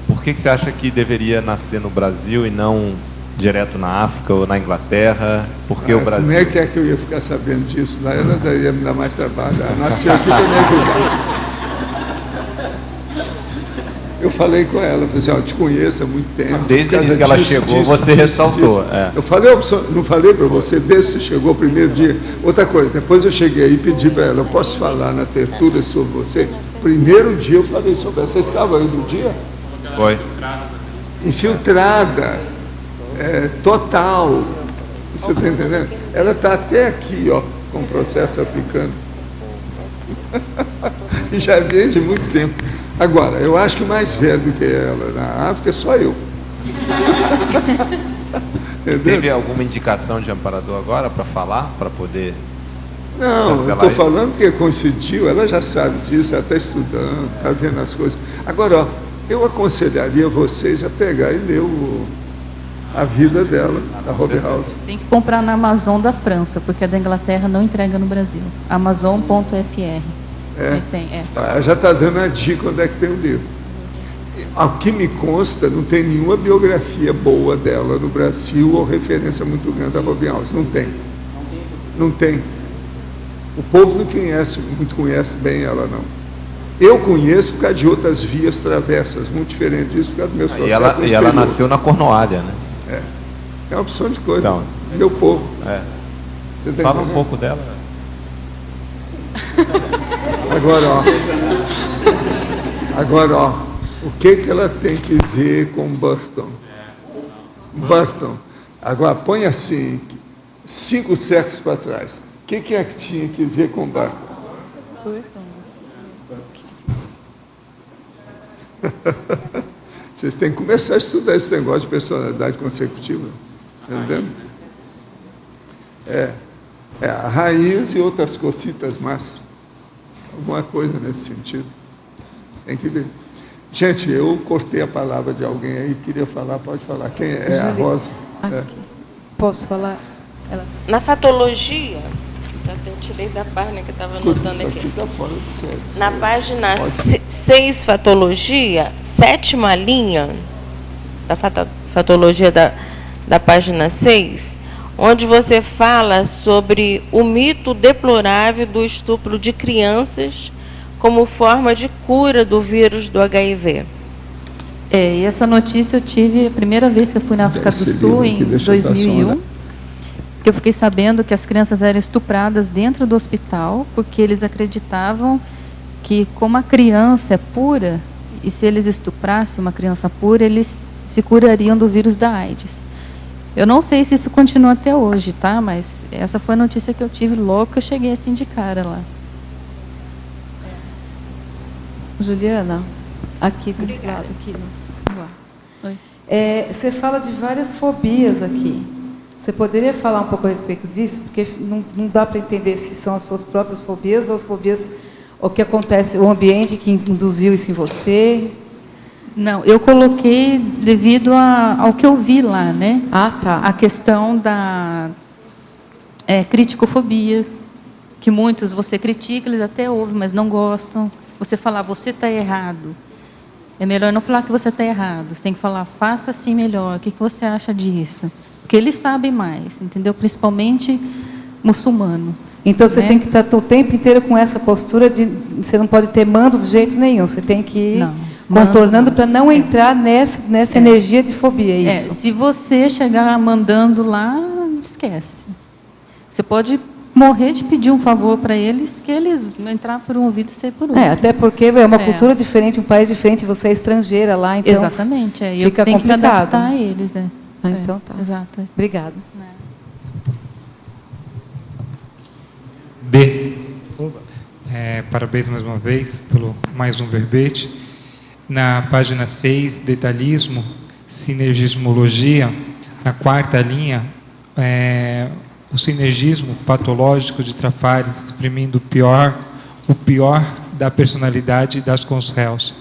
Por que você acha que deveria nascer no Brasil e não direto na África ou na Inglaterra? Porque o Brasil... Como é que eu ia ficar sabendo disso? Lá ela ia me dar mais trabalho. Ela nasceu aqui para me ajudar. Eu falei com ela, falei assim, eu te conheço há muito tempo. Desde o início que ela chegou, você ressaltou. É. Eu falei, não falei para você, desde que você chegou o primeiro dia. Outra coisa, depois eu cheguei aí e pedi para ela, eu posso falar na tertúlia sobre você? Primeiro dia eu falei sobre ela. Você estava aí no dia? Foi. Infiltrada, total. Você está entendendo? Ela está até aqui, ó, com o processo africano. E já vem de muito tempo. Agora, eu acho que mais velho do que ela na África é só eu. Teve alguma indicação de amparador agora para falar, para poder... Não, eu estou falando porque coincidiu, ela já sabe disso, ela está estudando, está vendo as coisas. Agora, ó, eu aconselharia vocês a pegar e ler a vida dela, da Rob House. Tem que comprar na Amazon da França, porque a da Inglaterra não entrega no Brasil. Amazon.fr. Já está dando a dica onde é que tem o livro. Ao que me consta, não tem nenhuma biografia boa dela no Brasil ou referência muito grande da Rob House. Não tem. Não tem. O povo não conhece bem ela, não. Eu conheço por causa de outras vias travessas, muito diferente disso, por causa dos meus processos. E ela nasceu na Cornualha, né? É uma opção de coisa. Então, meu povo. Fala um pouco dela. Agora, ó, o que ela tem que ver com Burton? Burton. Agora, põe assim, 5 séculos para trás. O que é que tinha que ver com Burton? Vocês têm que começar a estudar esse negócio de personalidade consecutiva. Entendendo? A raiz e outras cositas más. Alguma coisa nesse sentido. Tem que ver. Gente, eu cortei a palavra de alguém aí, queria falar, pode falar. Quem é? A Rosa? Posso falar? Na fatologia, eu tirei da página que eu estava anotando aqui. Tá fora de série. Na página 6, fatologia, 7ª linha da fatologia da página 6, onde você fala sobre o mito deplorável do estupro de crianças como forma de cura do vírus do HIV. E essa notícia eu tive a primeira vez que eu fui na África do Sul, em 2001, que eu fiquei sabendo que as crianças eram estupradas dentro do hospital, porque eles acreditavam que, como a criança é pura, e se eles estuprassem uma criança pura, eles se curariam do vírus da AIDS. Eu não sei se isso continua até hoje, tá? Mas essa foi a notícia que eu tive logo que eu cheguei assim de cara lá. Juliana, aqui desse lado, aqui. Oi. Você fala de várias fobias aqui. Você poderia falar um pouco a respeito disso? Porque não dá para entender se são as suas próprias fobias ou as fobias, o que acontece, o ambiente que induziu isso em você. Não, eu coloquei devido ao que eu vi lá, né? Tá. A questão da criticofobia, que muitos você critica, eles até ouvem, mas não gostam. Você falar, você está errado. É melhor não falar que você está errado. Você tem que falar, faça assim melhor. O que você acha disso? Porque eles sabem mais, entendeu? Principalmente muçulmano. Então você tem que estar o tempo inteiro com essa postura de você não pode ter mando de jeito nenhum. Você tem que ir contornando para não entrar nessa energia de fobia. É isso. Se você chegar mandando lá, esquece. Você pode morrer de pedir um favor para eles, que eles entrar por um ouvido e sair por outro. Até porque é uma cultura diferente, um país diferente, você é estrangeira lá, então exatamente, fica tenho complicado. Que adaptar a eles. Então tá. Exato. Obrigada. B. Parabéns mais uma vez pelo mais um verbete. Na página 6, detalhismo, sinergismologia, na 4ª linha, o sinergismo patológico de Trafares, exprimindo o pior da personalidade das consréus.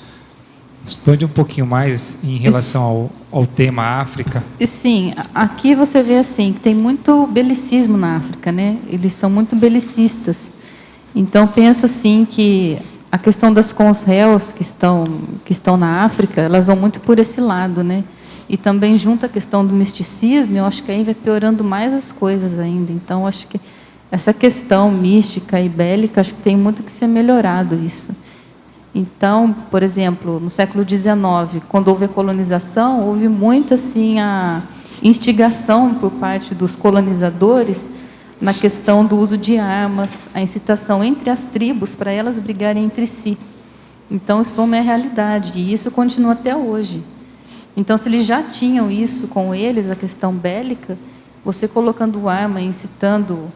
Expande um pouquinho mais em relação ao tema África. Sim, aqui você vê assim, que tem muito belicismo na África, né? Eles são muito belicistas. Então, penso assim que a questão das cons-réus que estão na África, elas vão muito por esse lado, né? E também junto à questão do misticismo, eu acho que aí vai piorando mais as coisas ainda. Então, acho que essa questão mística e bélica, acho que tem muito que ser melhorado isso. Então, por exemplo, no século XIX, quando houve a colonização, houve muito assim a instigação por parte dos colonizadores na questão do uso de armas, a incitação entre as tribos para elas brigarem entre si. Então, isso foi uma realidade, e isso continua até hoje. Então, se eles já tinham isso com eles, a questão bélica, você colocando arma, incitando,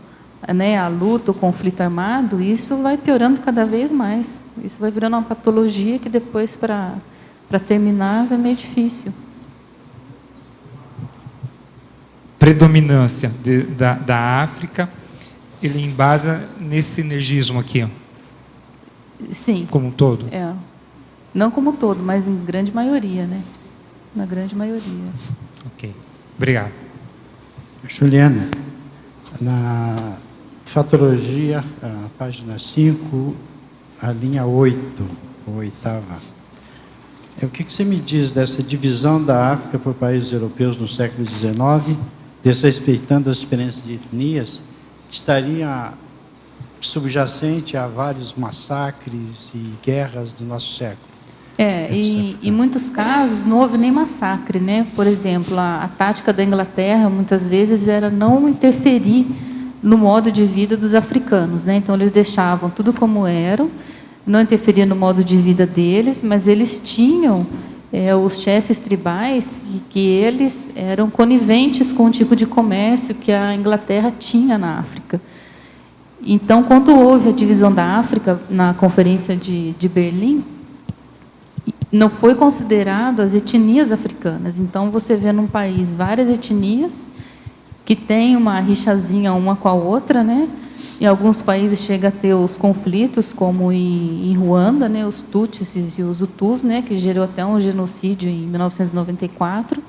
né, a luta, o conflito armado, isso vai piorando cada vez mais. Isso vai virando uma patologia que depois, para terminar, é meio difícil. Predominância da África, ele embasa nesse sinergismo aqui, ó. Sim. Como um todo? É. Não como um todo, mas em grande maioria, né? Na grande maioria. Ok. Obrigado. Juliana, na fatologia, a página 5, a linha 8, ou oitava. O que você me diz dessa divisão da África por países europeus no século XIX, desrespeitando as diferenças de etnias, estaria subjacente a vários massacres e guerras do nosso século? E em muitos casos não houve nem massacre, né? Por exemplo, a tática da Inglaterra muitas vezes era não interferir no modo de vida dos africanos, né? Então eles deixavam tudo como eram, não interferia no modo de vida deles, mas eles tinham os chefes tribais que eles eram coniventes com o tipo de comércio que a Inglaterra tinha na África. Então, quando houve a divisão da África na Conferência de Berlim, não foi considerado as etnias africanas. Então, você vê num país várias etnias que têm uma rixazinha uma com a outra, né? Em alguns países chega a ter os conflitos, como em Ruanda, né? Os Tutsis e os Hutus, né? Que gerou até um genocídio em 1994.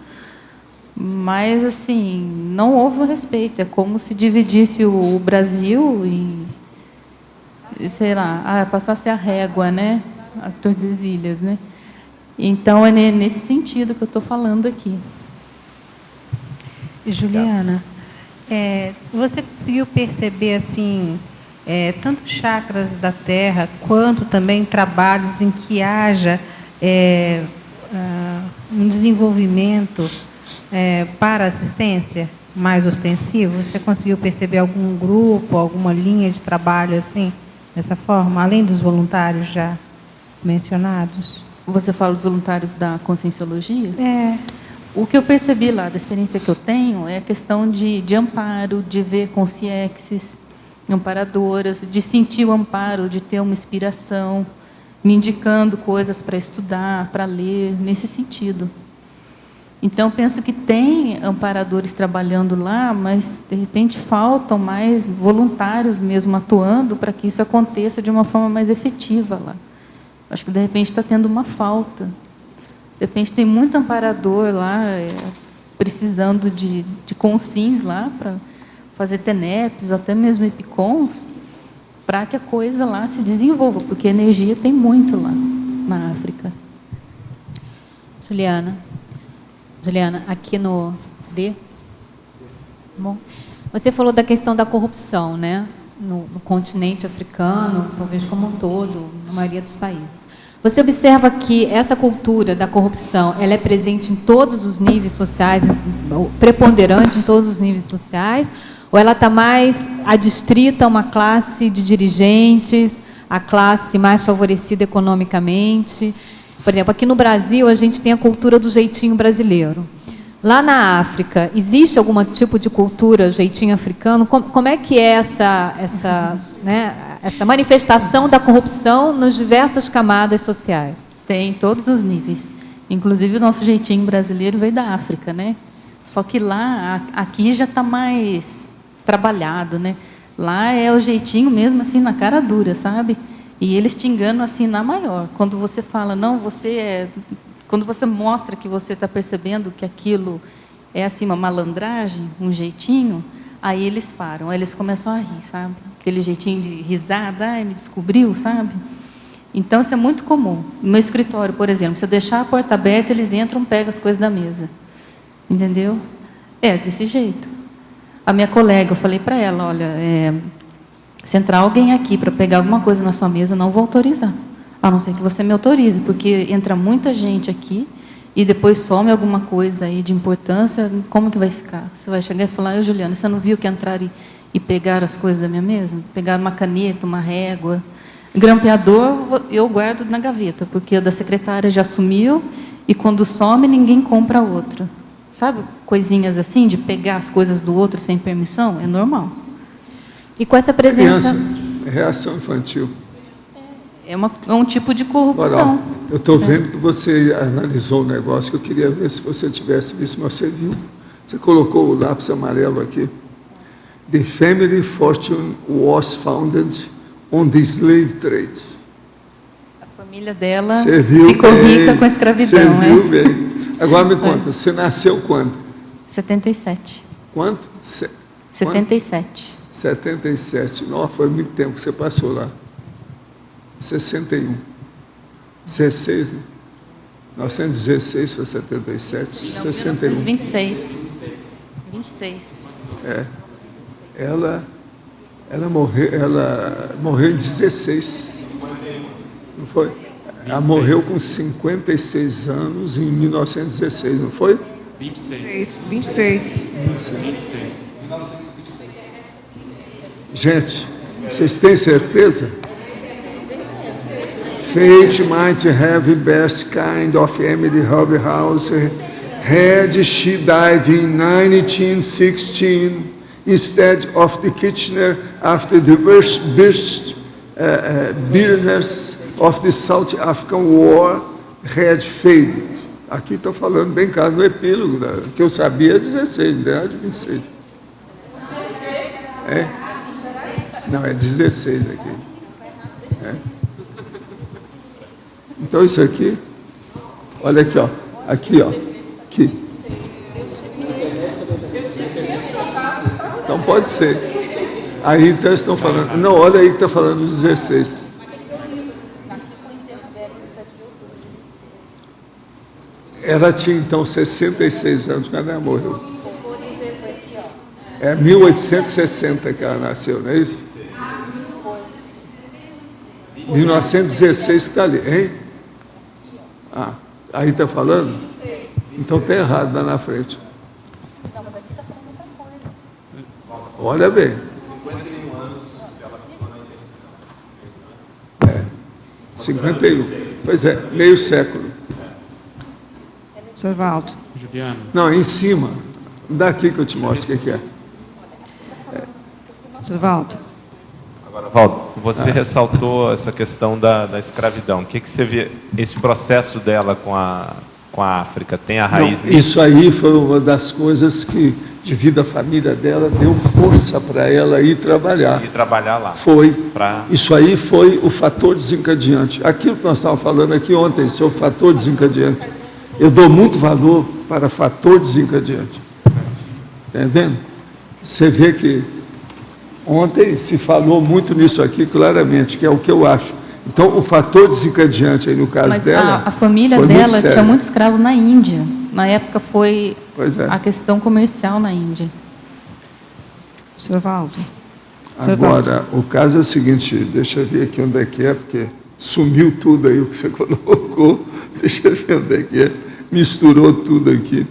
Mas, assim, não houve o respeito. É como se dividisse o Brasil e sei lá, passasse a régua, né? A Tordesilhas, né? Então, é nesse sentido que eu estou falando aqui. Juliana, você conseguiu perceber, assim, tanto chakras da Terra, quanto também trabalhos em que haja um desenvolvimento para assistência mais ostensivo? Você conseguiu perceber algum grupo, alguma linha de trabalho, assim, dessa forma, além dos voluntários já mencionados? Você fala dos voluntários da Conscienciologia? O que eu percebi lá, da experiência que eu tenho, é a questão de amparo, de ver consciexes, amparadoras, de sentir o amparo, de ter uma inspiração, me indicando coisas para estudar, para ler, nesse sentido. Então, penso que tem amparadores trabalhando lá, mas, de repente, faltam mais voluntários mesmo atuando para que isso aconteça de uma forma mais efetiva lá. Acho que, de repente, está tendo uma falta. De repente, tem muito amparador lá, precisando de consins lá, para fazer TENEPs, ou até mesmo EPICONs, para que a coisa lá se desenvolva, porque energia tem muito lá, na África. Juliana, aqui no D. Bom, você falou da questão da corrupção, né? No continente africano, talvez como um todo, na maioria dos países. Você observa que essa cultura da corrupção, ela é presente em todos os níveis sociais, preponderante em todos os níveis sociais, ou ela está mais adstrita a uma classe de dirigentes, a classe mais favorecida economicamente? Por exemplo, aqui no Brasil, a gente tem a cultura do jeitinho brasileiro. Lá na África, existe algum tipo de cultura, jeitinho africano? Como é que é essa manifestação da corrupção nas diversas camadas sociais? Tem em todos os níveis. Inclusive, o nosso jeitinho brasileiro veio da África, né? Só que lá, aqui já está mais trabalhado, né? Lá é o jeitinho mesmo, assim, na cara dura, sabe? E eles te enganam, assim, na maior. Quando você fala, não, quando você mostra que você está percebendo que aquilo é assim uma malandragem, um jeitinho, aí eles param, aí eles começam a rir, sabe? Aquele jeitinho de risada, me descobriu, sabe? Então, isso é muito comum. No meu escritório, por exemplo, se eu deixar a porta aberta, eles entram, pegam as coisas da mesa. Entendeu? É desse jeito. A minha colega, eu falei para ela, olha, se entrar alguém aqui para pegar alguma coisa na sua mesa, eu não vou autorizar. A não ser que você me autorize, porque entra muita gente aqui e depois some alguma coisa aí de importância, como que vai ficar? Você vai chegar e falar, Juliana, você não viu que entraram e pegaram as coisas da minha mesa? Pegaram uma caneta, uma régua. Grampeador eu guardo na gaveta, porque o da secretária já sumiu e quando some ninguém compra outro. Sabe, coisinhas assim, de pegar as coisas do outro sem permissão, é normal. E com essa presença... Criança, reação infantil. É um tipo de corrupção. Eu estou vendo que você analisou o negócio, que eu queria ver se você tivesse visto, mas você viu. Você colocou o lápis amarelo aqui. The family fortune was founded on the slave trade. A família dela ficou rica com a escravidão. Você viu bem. Agora me conta, você nasceu quando? 77. Quanto? 77. 77. Nossa, foi muito tempo que você passou lá. 61. 16, né? 1916 foi 77. 61. 26. Ela morreu em 16. Não foi? Ela morreu com 56 anos em 1916, não foi? 26. Gente, vocês têm certeza? Fate might have best kind of Emily Hobhouse had she died in 1916 instead of the Kitchener after the bitterness of the South African War had faded. Aqui estou falando bem claro no epílogo, que eu sabia 16, não era de 26. Não, é 16 aqui. Então isso aqui, olha aqui, ó. Aqui, ó. Aqui. Então pode ser. Aí então estão falando. Não, olha aí que está falando dos 16. Ela tinha então 66 anos quando ela morreu. É 1860 que ela nasceu, não é isso? 1916 que está ali, hein? Aí está falando? Então está errado lá na frente. Olha bem. 51. Pois é, meio século. Sr. Valdo. Juliana. Não, em cima. Daqui que eu te mostro o que é. Sr. Valdo. Agora, Valdo, você ressaltou essa questão da escravidão. O que você vê, esse processo dela com a África, tem a raiz... Não, isso aí foi uma das coisas que, devido à família dela, deu força para ela ir trabalhar. Ir trabalhar lá. Foi. Isso aí foi o fator desencadeante. Aquilo que nós estávamos falando aqui ontem, sobre o fator desencadeante. Eu dou muito valor para fator desencadeante. Entendendo? Você vê que ontem se falou muito nisso aqui claramente, que é o que eu acho. Então, o fator desencadeante aí no caso dela... A família dela tinha muito escravo na Índia. Na época foi a questão comercial na Índia. Sr. Valdo. Agora, o caso é o seguinte, deixa eu ver aqui onde é que é, porque sumiu tudo aí o que você colocou. Deixa eu ver onde é que é. Misturou tudo aqui.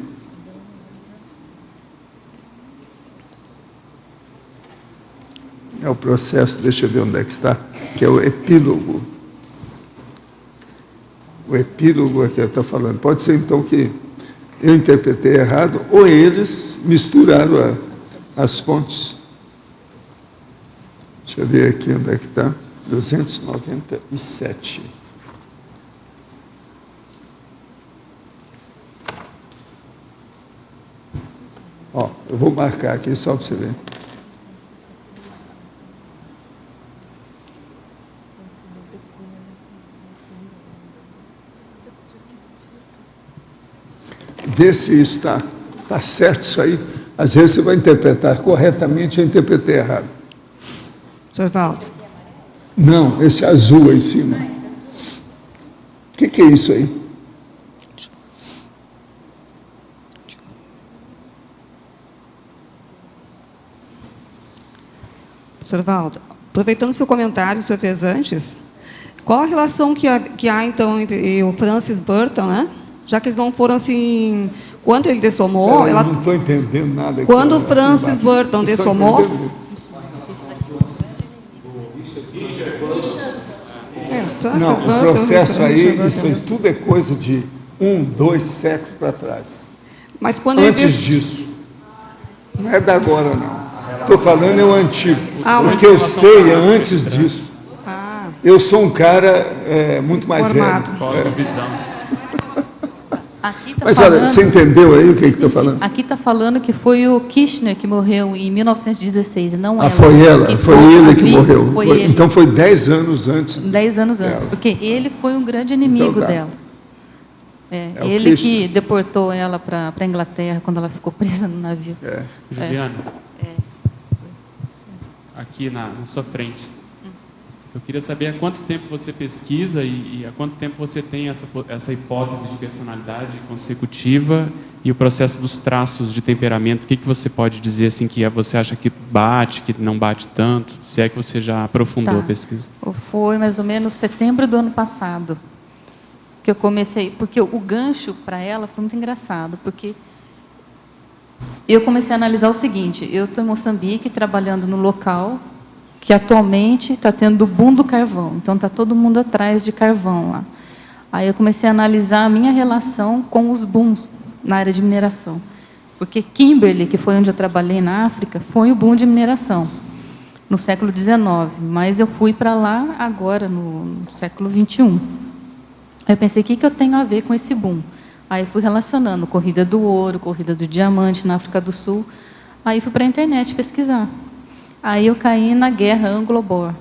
É o processo, deixa eu ver onde é que está, que é o epílogo. O epílogo aqui está falando. Pode ser, então, que eu interpretei errado, ou eles misturaram as fontes. Deixa eu ver aqui onde é que está. 297. Ó, eu vou marcar aqui só para você ver. Vê se isso está certo isso aí. Às vezes você vai interpretar corretamente, eu interpretei errado. Sr. Valdo. Não, esse azul aí em cima. que é isso aí? Professor Valdo, aproveitando seu comentário que o senhor fez antes, qual a relação que há então, entre o Francis Burton, né? Já que eles não foram assim... Quando ele dessomou... Eu não estou entendendo nada aqui. Quando o Francis Burton dessomou... Não, o processo aí, isso aí tudo é coisa de 1, 2 séculos para trás. Mas quando antes disso. Não é da agora, não. Estou falando é o antigo. O que eu sei é antes disso. Eu sou um cara muito mais velho. Mas olha, você entendeu aí o que estou falando? Aqui está falando que foi o Kirchner que morreu em 1916, não ela. Foi ela, foi ele que morreu. Foi ele. Então foi 10 anos antes. 10 anos antes, porque ele foi um grande inimigo dela. Ele Kirchner que deportou ela para a Inglaterra quando ela ficou presa no navio. Juliana, aqui na sua frente. Eu queria saber há quanto tempo você pesquisa e há quanto tempo você tem essa hipótese de personalidade consecutiva e o processo dos traços de temperamento. O que você pode dizer assim que você acha que bate, que não bate tanto? Se é que você já aprofundou a pesquisa. Foi mais ou menos setembro do ano passado que eu comecei, porque o gancho para ela foi muito engraçado, porque eu comecei a analisar o seguinte: eu estou em Moçambique trabalhando no local que atualmente está tendo o boom do carvão. Então, está todo mundo atrás de carvão lá. Aí eu comecei a analisar a minha relação com os booms na área de mineração. Porque Kimberley, que foi onde eu trabalhei na África, foi o boom de mineração, no século XIX. Mas eu fui para lá agora, no século XXI. Aí eu pensei, o que eu tenho a ver com esse boom? Aí fui relacionando corrida do ouro, corrida do diamante na África do Sul. Aí fui para a internet pesquisar. Aí eu caí na guerra anglo-boer.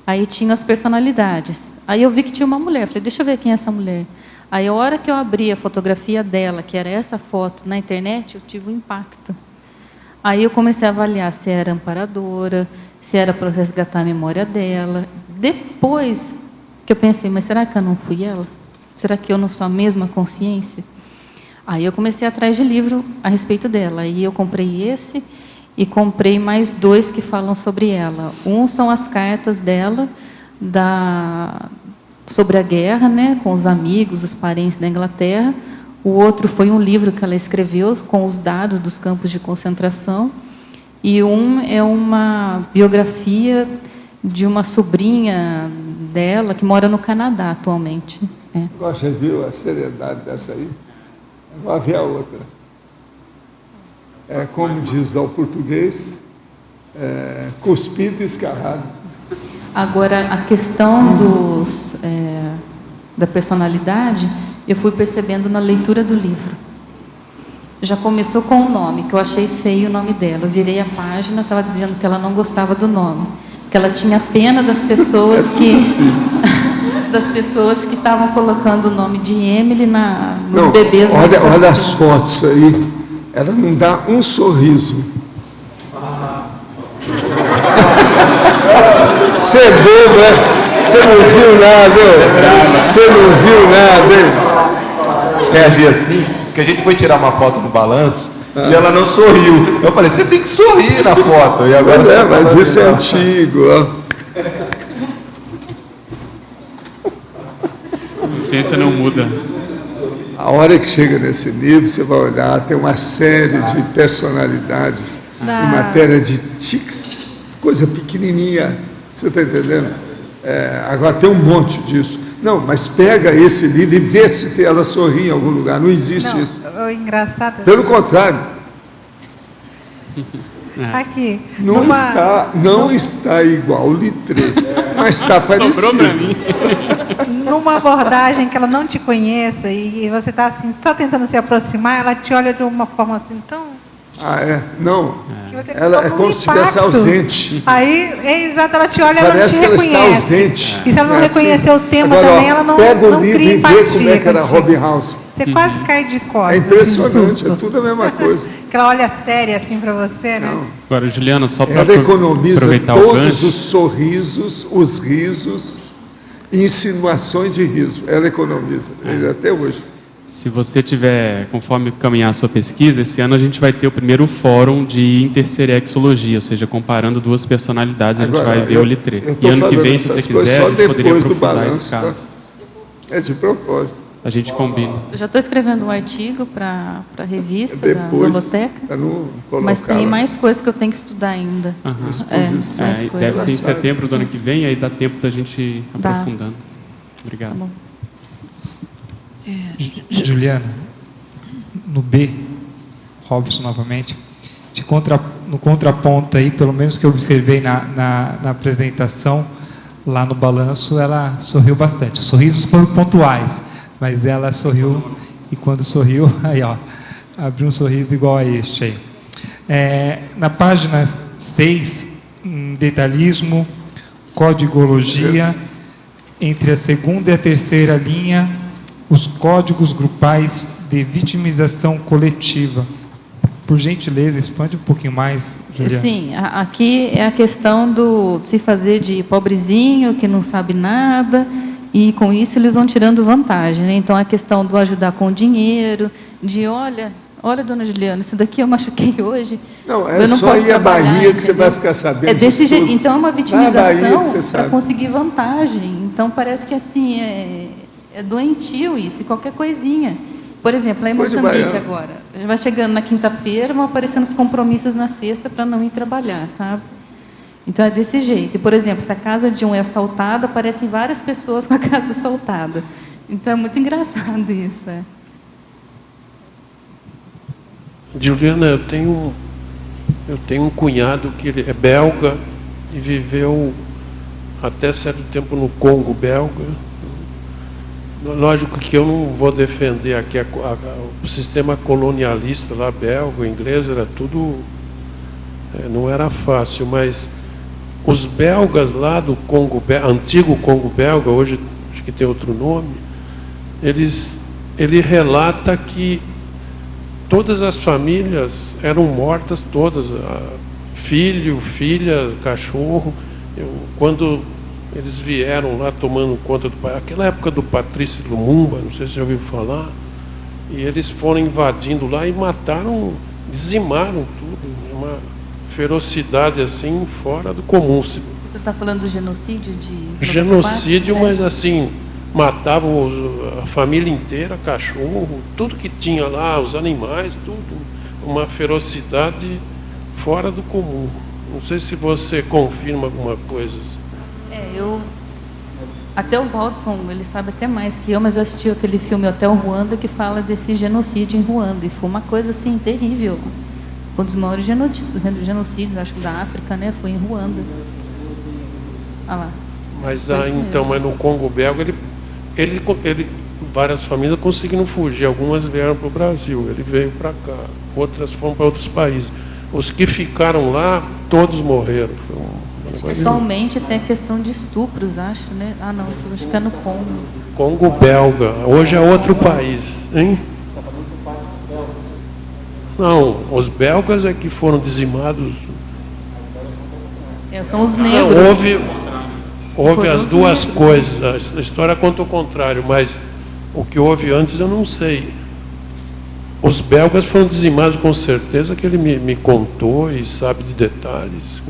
Aí tinha as personalidades. Aí eu vi que tinha uma mulher. Falei, deixa eu ver quem é essa mulher. Aí a hora que eu abri a fotografia dela, que era essa foto, na internet, eu tive um impacto. Aí eu comecei a avaliar se era amparadora, se era para resgatar a memória dela. Depois que eu pensei, mas será que eu não fui ela? Será que eu não sou a mesma consciência? Aí eu comecei atrás de livro a respeito dela. Aí eu comprei esse e comprei mais 2 que falam sobre ela. Um são as cartas dela sobre a guerra, né, com os amigos, os parentes da Inglaterra. O outro foi um livro que ela escreveu com os dados dos campos de concentração. E um é uma biografia de uma sobrinha dela que mora no Canadá atualmente. Agora você viu a seriedade dessa aí? Agora vê a outra. Como diz lá o português, cuspido e escarrado. Agora, a questão da personalidade, eu fui percebendo na leitura do livro. Já começou com o nome, que eu achei feio o nome dela. Eu virei a página, estava dizendo que ela não gostava do nome, que ela tinha pena das pessoas que estavam colocando o nome de Emily nos bebês. Olha as fotos aí. Ela não dá um sorriso. Você é bobo, né? Você não viu nada. Você não viu nada. Reagir assim, porque a gente foi tirar uma foto no balanço e ela não sorriu. Eu falei, você tem que sorrir na foto. E agora mas isso é antigo. A ciência não muda. A hora que chega nesse livro, você vai olhar, tem uma série de personalidades em matéria de tics, coisa pequenininha, você está entendendo? Agora tem um monte disso. Não, mas pega esse livro e vê se ela sorri em algum lugar, não existe isso. Engraçado. Pelo contrário. Aqui. Não está igual o Littré, mas está parecido. Numa abordagem que ela não te conheça e você está assim, só tentando se aproximar, ela te olha de uma forma assim tão... Não. Ela é como se estivesse ausente. Aí, exato, ela te olha e ela não te reconhece. Parece que ela está ausente. E se ela não reconhecer o tema agora, também, ela não pega o livro cria e empatia. vê como é que era Robin House. Você quase cai de costas. É impressionante, é tudo a mesma coisa. Que ela olha séria assim para você, né? Agora, Juliana, só para ela economiza aproveitar todos o gancho. os sorrisos, os risos insinuações de riso. Ela economiza, até hoje. Se você tiver, conforme caminhar a sua pesquisa, esse ano a gente vai ter o primeiro fórum de interserexologia, ou seja, comparando duas personalidades, Agora, a gente vai ver o Litré. E ano que vem, se você quiser, só a gente poderia depois do aprofundar balanço, esse caso. tá? É de propósito. A gente combina. Eu já estou escrevendo um artigo para a revista Depois, da Biblioteca, pra não colocar mas tem lá. mais coisas que eu tenho que estudar ainda. Exposição. Mais Deve coisas. ser em setembro do ano que vem, aí dá tempo da gente ir Dá. aprofundando. Obrigado. Tá bom. Juliana, no B, Robson novamente, no contraponto aí, pelo menos que eu observei na apresentação, lá no balanço, ela sorriu bastante. Os sorrisos foram pontuais, mas ela sorriu, e quando sorriu, aí ó, abriu um sorriso igual a este aí. Na página 6, em detalhismo, codigologia, entre a segunda e a terceira linha, os códigos grupais de vitimização coletiva. Por gentileza, expande um pouquinho mais, Juliana. Sim, aqui é a questão do se fazer de pobrezinho, que não sabe nada, e com isso eles vão tirando vantagem, né? Então, a questão do ajudar com dinheiro, de olha, dona Juliana, isso daqui eu machuquei hoje. Não, eu não só posso ir à trabalhar, Bahia que entendeu? você vai ficar sabendo. É desse disso jeito. tudo. Então, é uma Vai à Bahia que vitimização você para sabe. conseguir vantagem. Então, parece que assim, é doentio isso, e qualquer coisinha. Por exemplo, lá em Coisa de Moçambique baiano. agora, vai chegando na quinta-feira, vão aparecendo os compromissos na sexta para não ir trabalhar, sabe? Então é desse jeito. E, por exemplo, se a casa de um é assaltada, aparecem várias pessoas com a casa assaltada. Então é muito engraçado isso. Juliana, eu tenho um cunhado que ele é belga e viveu até certo tempo no Congo belga. Lógico que eu não vou defender aqui o sistema colonialista lá belga, inglês, era tudo, não era fácil, mas os belgas lá do Congo, antigo Congo belga, hoje acho que tem outro nome, ele relata que todas as famílias eram mortas, todas, filho, filha, cachorro. Quando eles vieram lá tomando conta do país, aquela época do Patrício Lumumba, não sei se você já ouviu falar, e eles foram invadindo lá e mataram, dizimaram tudo, uma ferocidade assim fora do comum. Você está falando do genocídio de... Genocídio, mas assim, matavam a família inteira, cachorro, tudo que tinha lá, os animais, tudo, uma ferocidade fora do comum. Não sei se você confirma alguma coisa. Até o Waldson, ele sabe até mais que eu, mas eu assisti aquele filme Hotel Ruanda, que fala desse genocídio em Ruanda, e foi uma coisa assim terrível. Um dos maiores genocídios, acho que da África, né, foi em Ruanda. Ah lá. Mas então, mas no Congo belga, várias famílias conseguiram fugir, algumas vieram para o Brasil, ele veio para cá, outras foram para outros países. Os que ficaram lá, todos morreram. Atualmente tem a questão de estupros, acho, né? Ah, não, estupro acho que é no Congo. Congo belga, hoje é outro país, hein? Não, os belgas é que foram dizimados. São os negros. Houve as duas coisas. A história conta o contrário, mas o que houve antes eu não sei. Os belgas foram dizimados com certeza, que ele me contou e sabe de detalhes.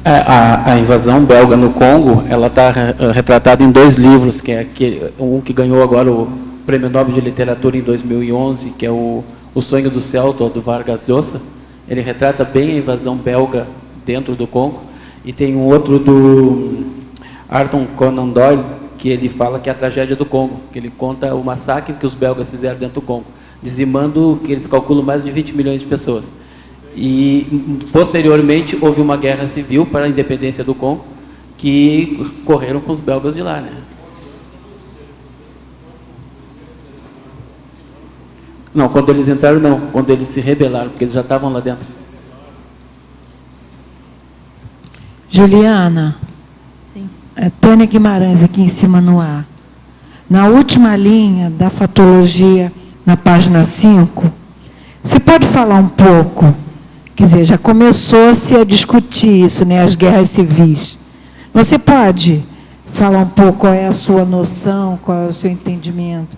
A invasão belga no Congo, ela está retratada em 2 livros, que é um que ganhou agora o Prêmio Nobel de Literatura em 2011, que é o Sonho do Celto, do Vargas Llosa. Ele retrata bem a invasão belga dentro do Congo. E tem um outro do Arthur Conan Doyle, que ele fala que é a tragédia do Congo, que ele conta o massacre que os belgas fizeram dentro do Congo, dizimando, que eles calculam, mais de 20 milhões de pessoas. E, posteriormente, houve uma guerra civil para a independência do Congo, que correram com os belgas de lá, né? Não, quando eles entraram, não. Quando eles se rebelaram, porque eles já estavam lá dentro. Juliana. Sim. Tânia Guimarães aqui em cima no ar. Na última linha da fatologia, na página 5, você pode falar um pouco Quer dizer, já começou-se a discutir isso, né, as guerras civis. Você pode falar um pouco qual é a sua noção, qual é o seu entendimento?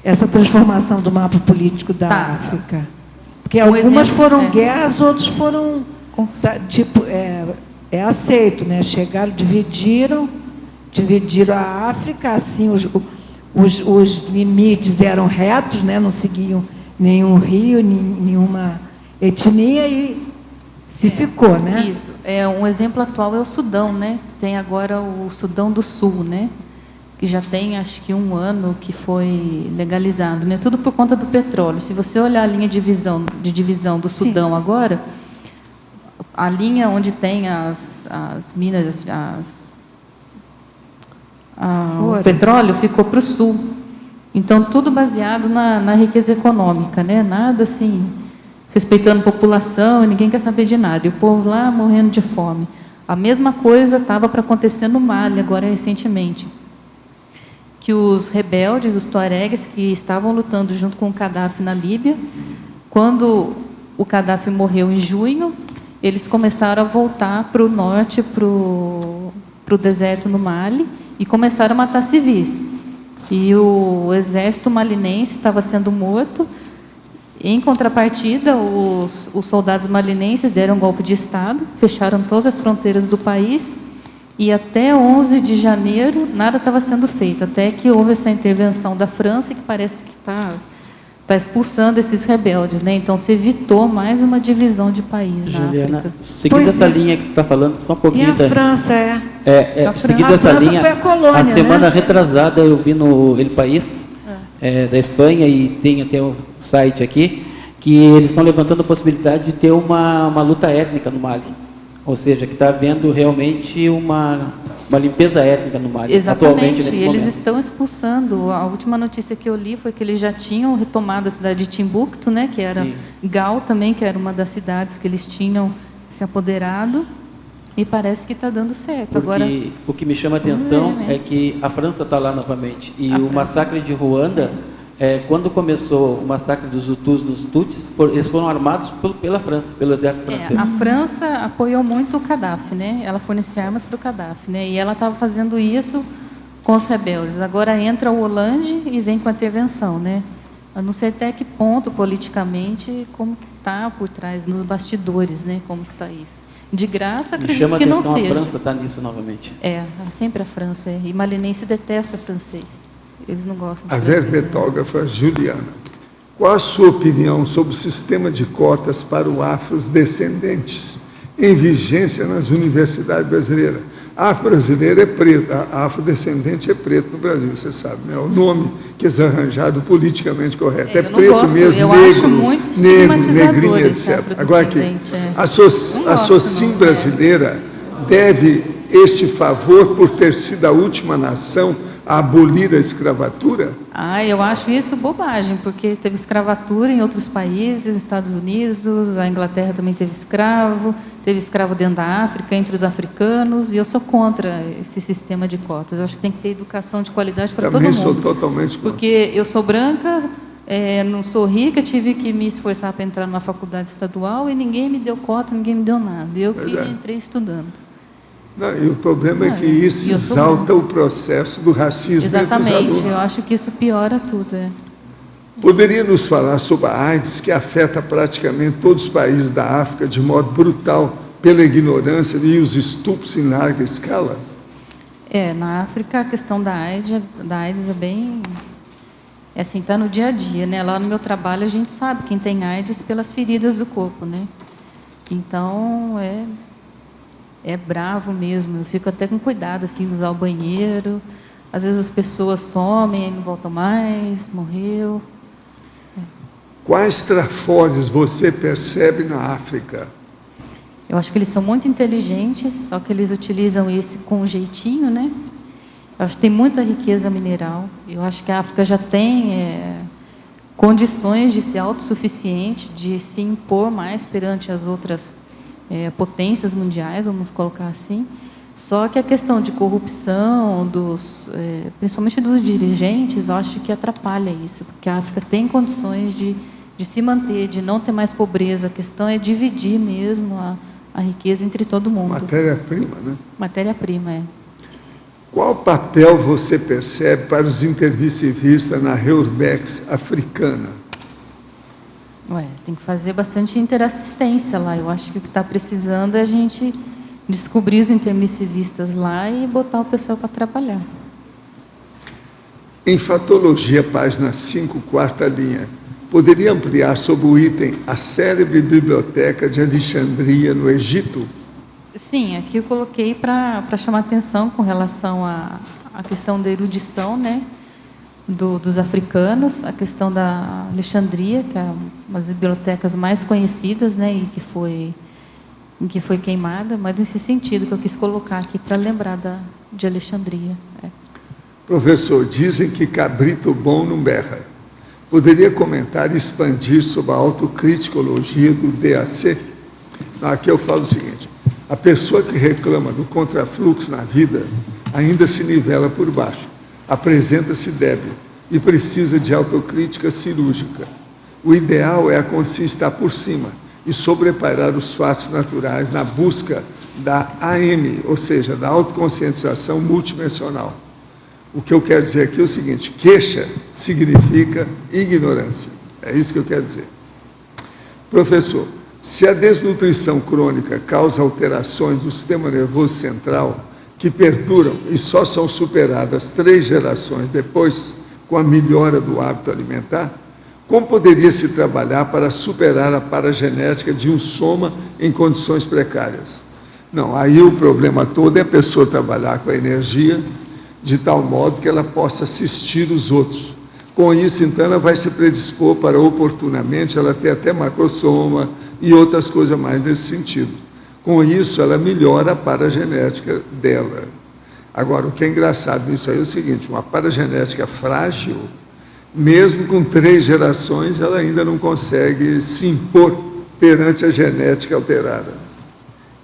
Essa transformação do mapa político da África. Porque algumas foram guerras, outros foram, tipo, aceito, né? Chegaram, dividiram a África, assim, os limites eram retos, né? Não seguiam nenhum rio, nenhuma etnia e se ficou, né? Isso. Um exemplo atual é o Sudão, né? Tem agora o Sudão do Sul, né? Que já tem, acho que 1 ano que foi legalizado, né? Tudo por conta do petróleo. Se você olhar a linha de divisão do Sudão agora, a linha onde tem as minas, o petróleo ficou para o sul. Então, tudo baseado na riqueza econômica, né? Nada assim, respeitando a população, e ninguém quer saber de nada. E o povo lá morrendo de fome. A mesma coisa estava para acontecer no Mali, agora recentemente. Que os rebeldes, os tuaregues, que estavam lutando junto com o Gaddafi na Líbia, quando o Gaddafi morreu em junho, eles começaram a voltar para o norte, para o deserto no Mali, e começaram a matar civis. E o exército malinense estava sendo morto. Em contrapartida, os soldados malinenses deram um golpe de Estado, fecharam todas as fronteiras do país, e até 11 de janeiro nada estava sendo feito, até que houve essa intervenção da França, que parece que está expulsando esses rebeldes, né? Então se evitou mais uma divisão de país na África. Seguindo essa linha que tu está falando, só um pouquinho. E a França seguindo essa linha, foi a colônia, a semana né? retrasada eu vi no El País, da Espanha, e tem até um site aqui, que eles estão levantando a possibilidade de ter uma luta étnica no Mali. Ou seja, que está havendo realmente uma limpeza étnica no Mali. Exatamente, atualmente nesse eles momento. estão expulsando. A última notícia que eu li foi que eles já tinham retomado a cidade de Timbuktu, né, que era Gal também, que era uma das cidades que eles tinham se apoderado, e parece que está dando certo. Porque agora, o que me chama a atenção é que a França está lá novamente, e o massacre de Ruanda, quando começou o massacre dos Hutus nos Tutsis, eles foram armados pela França, pelo exército francês. a França apoiou muito o Gaddafi, né? Ela fornecia armas para o Gaddafi, né? E ela estava fazendo isso com os rebeldes. Agora entra o Hollande e vem com a intervenção, né? Eu não sei até que ponto, politicamente, como que está por trás, nos bastidores, né? Como que está isso. De graça, acredito que não seja. A França está nisso novamente. Sempre a França. E malinense detesta francês. Eles não gostam. A verbetógrafa Juliana. Qual a sua opinião sobre o sistema de cotas para os afrodescendentes em vigência nas universidades brasileiras? A afro-brasileira é preta, a afrodescendente é preto no Brasil, você sabe, né? O nome que eles arranjaram politicamente correto. É preto mesmo, negro, negrinho, etc. Agora aqui, a Socim brasileira deve este favor por ter sido a última nação a abolir a escravatura? Eu acho isso bobagem, porque teve escravatura em outros países, nos Estados Unidos, a Inglaterra também teve escravo dentro da África, entre os africanos, e eu sou contra esse sistema de cotas. Eu acho que tem que ter educação de qualidade para todo mundo. Também sou totalmente contra. Porque eu sou branca, não sou rica, tive que me esforçar para entrar numa faculdade estadual e ninguém me deu cota, ninguém me deu nada. Eu que entrei estudando. Não, e o problema é que isso exalta o processo do racismo entre os alunos. Exatamente, eu acho que isso piora tudo. Poderia nos falar sobre a AIDS, que afeta praticamente todos os países da África de modo brutal, pela ignorância e os estupros em larga escala? Na África a questão da AIDS é bem... assim, está no dia a dia, né? Lá no meu trabalho a gente sabe quem tem AIDS pelas feridas do corpo, né? Então, é bravo mesmo. Eu fico até com cuidado, assim, de usar o banheiro. Às vezes as pessoas somem, não voltam mais, morreu. Quais trafores você percebe na África? Eu acho que eles são muito inteligentes, só que eles utilizam isso com um jeitinho, né? Eu acho que tem muita riqueza mineral. Eu acho que a África já tem condições de ser autossuficiente, de se impor mais perante as outras potências mundiais, vamos colocar assim. Só que a questão de corrupção, principalmente dos dirigentes, eu acho que atrapalha isso, porque a África tem condições de se manter, de não ter mais pobreza. A questão é dividir mesmo a riqueza entre todo mundo. Matéria-prima, né? Matéria-prima, é. Qual papel você percebe para os intermissivistas na Reurbex africana? Tem que fazer bastante interassistência lá. Eu acho que o que está precisando é a gente descobrir os intermissivistas lá e botar o pessoal para trabalhar. Em Fatologia, página 5, quarta linha, poderia ampliar sobre o item a célebre biblioteca de Alexandria, no Egito? Sim, aqui eu coloquei para chamar atenção com relação à questão da erudição, né, dos africanos, a questão da Alexandria, que é uma das bibliotecas mais conhecidas, né, e que foi queimada, mas nesse sentido que eu quis colocar aqui para lembrar de Alexandria. Professor, dizem que cabrito bom não berra. Poderia comentar e expandir sobre a autocriticologia do DAC? Aqui eu falo o seguinte: a pessoa que reclama do contrafluxo na vida ainda se nivela por baixo, apresenta-se débil e precisa de autocrítica cirúrgica. O ideal é a consciência estar por cima e sobrepairar os fatos naturais na busca da AM, ou seja, da autoconscientização multidimensional. O que eu quero dizer aqui é o seguinte: queixa significa ignorância. É isso que eu quero dizer. Professor, se a desnutrição crônica causa alterações do sistema nervoso central que perduram e só são superadas 3 gerações depois, com a melhora do hábito alimentar, como poderia se trabalhar para superar a paragenética de um soma em condições precárias? Não, aí o problema todo é a pessoa trabalhar com a energia de tal modo que ela possa assistir os outros. Com isso, então, ela vai se predispor para, oportunamente, ela ter até macrosoma e outras coisas mais nesse sentido. Com isso, ela melhora a paragenética dela. Agora, o que é engraçado nisso aí é o seguinte: uma paragenética frágil, mesmo com 3 gerações, ela ainda não consegue se impor perante a genética alterada.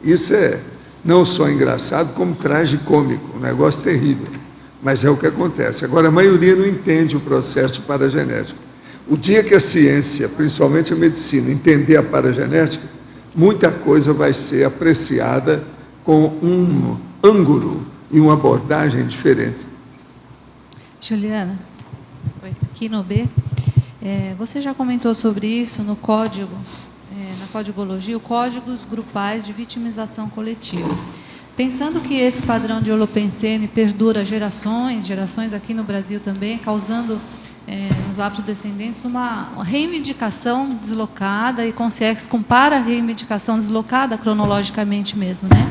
Isso é não só engraçado, como tragicômico, um negócio terrível. Mas é o que acontece. Agora, a maioria não entende o processo de paragenética. O dia que a ciência, principalmente a medicina, entender a paragenética, muita coisa vai ser apreciada com um ângulo e uma abordagem diferente. Juliana, aqui no B, você já comentou sobre isso no código, na codigologia, o códigos grupais de vitimização coletiva. Pensando que esse padrão de holopensene perdura gerações aqui no Brasil também, causando nos afrodescendentes uma reivindicação deslocada e consciência com para-reivindicação deslocada cronologicamente mesmo, né?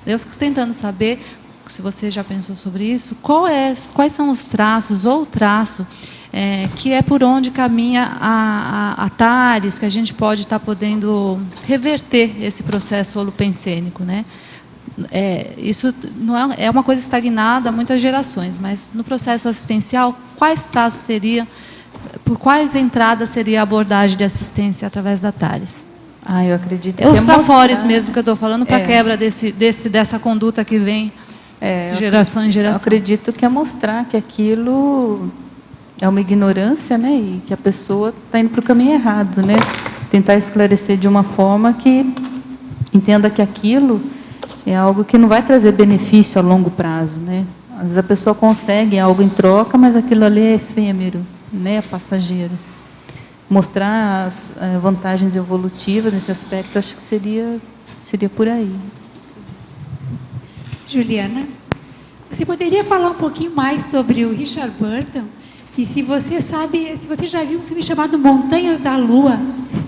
Eu fico tentando saber, se você já pensou sobre isso, quais são os traços ou o traço que é por onde caminha a TARES, que a gente pode estar podendo reverter esse processo holopensênico, né? Isso não é uma coisa estagnada há muitas gerações, mas no processo assistencial, quais traços seria, por quais entradas seria a abordagem de assistência através da TARES? Eu acredito que os trafores mesmo que eu estou falando, para a quebra dessa conduta que vem de geração em geração. Eu acredito que é mostrar que aquilo é uma ignorância, né, e que a pessoa está indo para o caminho errado, né? Tentar esclarecer de uma forma que entenda que aquilo é algo que não vai trazer benefício a longo prazo, né? Às vezes a pessoa consegue algo em troca, mas aquilo ali é efêmero, né? É passageiro. Mostrar as vantagens evolutivas nesse aspecto, acho que seria por aí. Juliana, você poderia falar um pouquinho mais sobre o Richard Burton? E se você já viu um filme chamado Montanhas da Lua,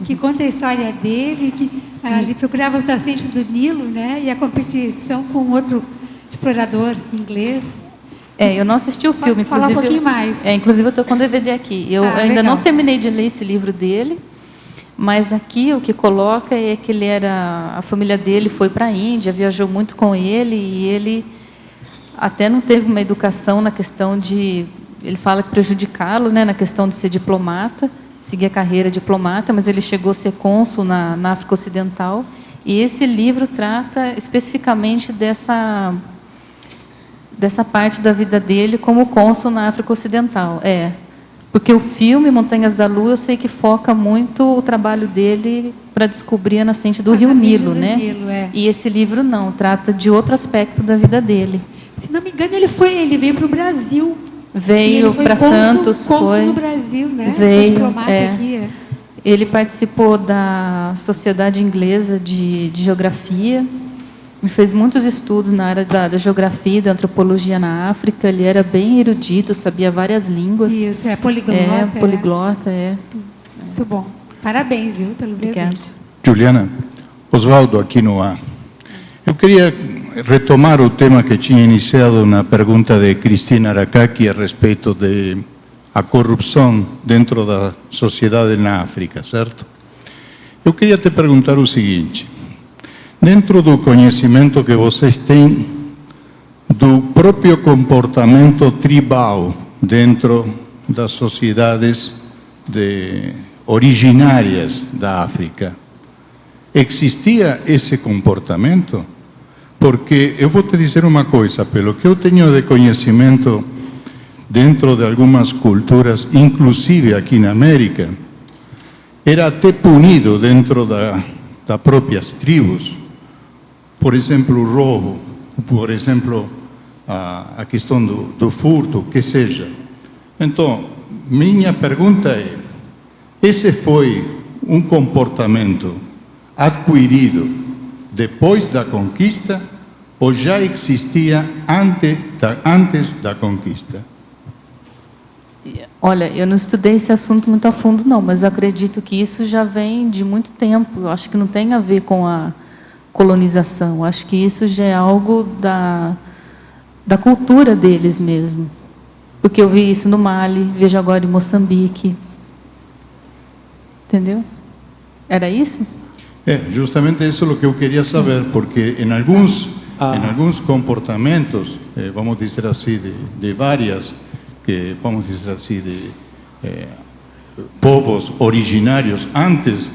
que conta a história dele, que ele procurava os nascentes do Nilo, né? E a competição com outro explorador inglês. Eu não assisti o filme. Falar um pouquinho mais. Inclusive, eu estou com o DVD aqui. Eu ainda não terminei de ler esse livro dele, mas aqui o que coloca é que a família dele foi para a Índia, viajou muito com ele, e ele até não teve uma educação na questão de... Ele fala que prejudicá-lo, né, na questão de ser diplomata, seguir a carreira diplomata, mas ele chegou a ser cônsul na África Ocidental, e esse livro trata especificamente dessa parte da vida dele como cônsul na África Ocidental. Porque o filme Montanhas da Lua, eu sei que foca muito o trabalho dele para descobrir a nascente do Rio Nilo, né? Nilo, é. E esse livro não, trata de outro aspecto da vida dele. Se não me engano, ele veio para o Brasil. Veio para Santos, cônsul no Brasil, né? Veio, diplomata aqui. Ele participou da Sociedade Inglesa de Geografia, e fez muitos estudos na área da geografia e da antropologia na África. Ele era bem erudito, sabia várias línguas. Isso, poliglota. Poliglota, Muito bom. Parabéns, viu, pelo verbete. Juliana, Osvaldo aqui no ar. Eu queria retomar o tema que tinha iniciado na pergunta de Cristina Aracaki a respeito da corrupção dentro da sociedade na África, certo? Eu queria te perguntar o seguinte: dentro do conhecimento que vocês têm do próprio comportamento tribal dentro das sociedades originárias da África, existia esse comportamento? Porque eu vou te dizer uma coisa, pelo que eu tenho de conhecimento dentro de algumas culturas, inclusive aqui na América, era até punido dentro das próprias tribos. Por exemplo, o roubo, por exemplo, a questão do furto, que seja. Então, minha pergunta é: esse foi um comportamento adquirido depois da conquista ou já existia antes da conquista? Olha, eu não estudei esse assunto muito a fundo, não, mas eu acredito que isso já vem de muito tempo. Eu acho que não tem a ver com a colonização. Eu acho que isso já é algo da cultura deles mesmo. Porque eu vi isso no Mali, vejo agora em Moçambique. Entendeu? Era isso? Justamente isso é o que eu queria saber, porque em alguns comportamentos, vamos dizer assim, de várias, vamos dizer assim, de povos originários antes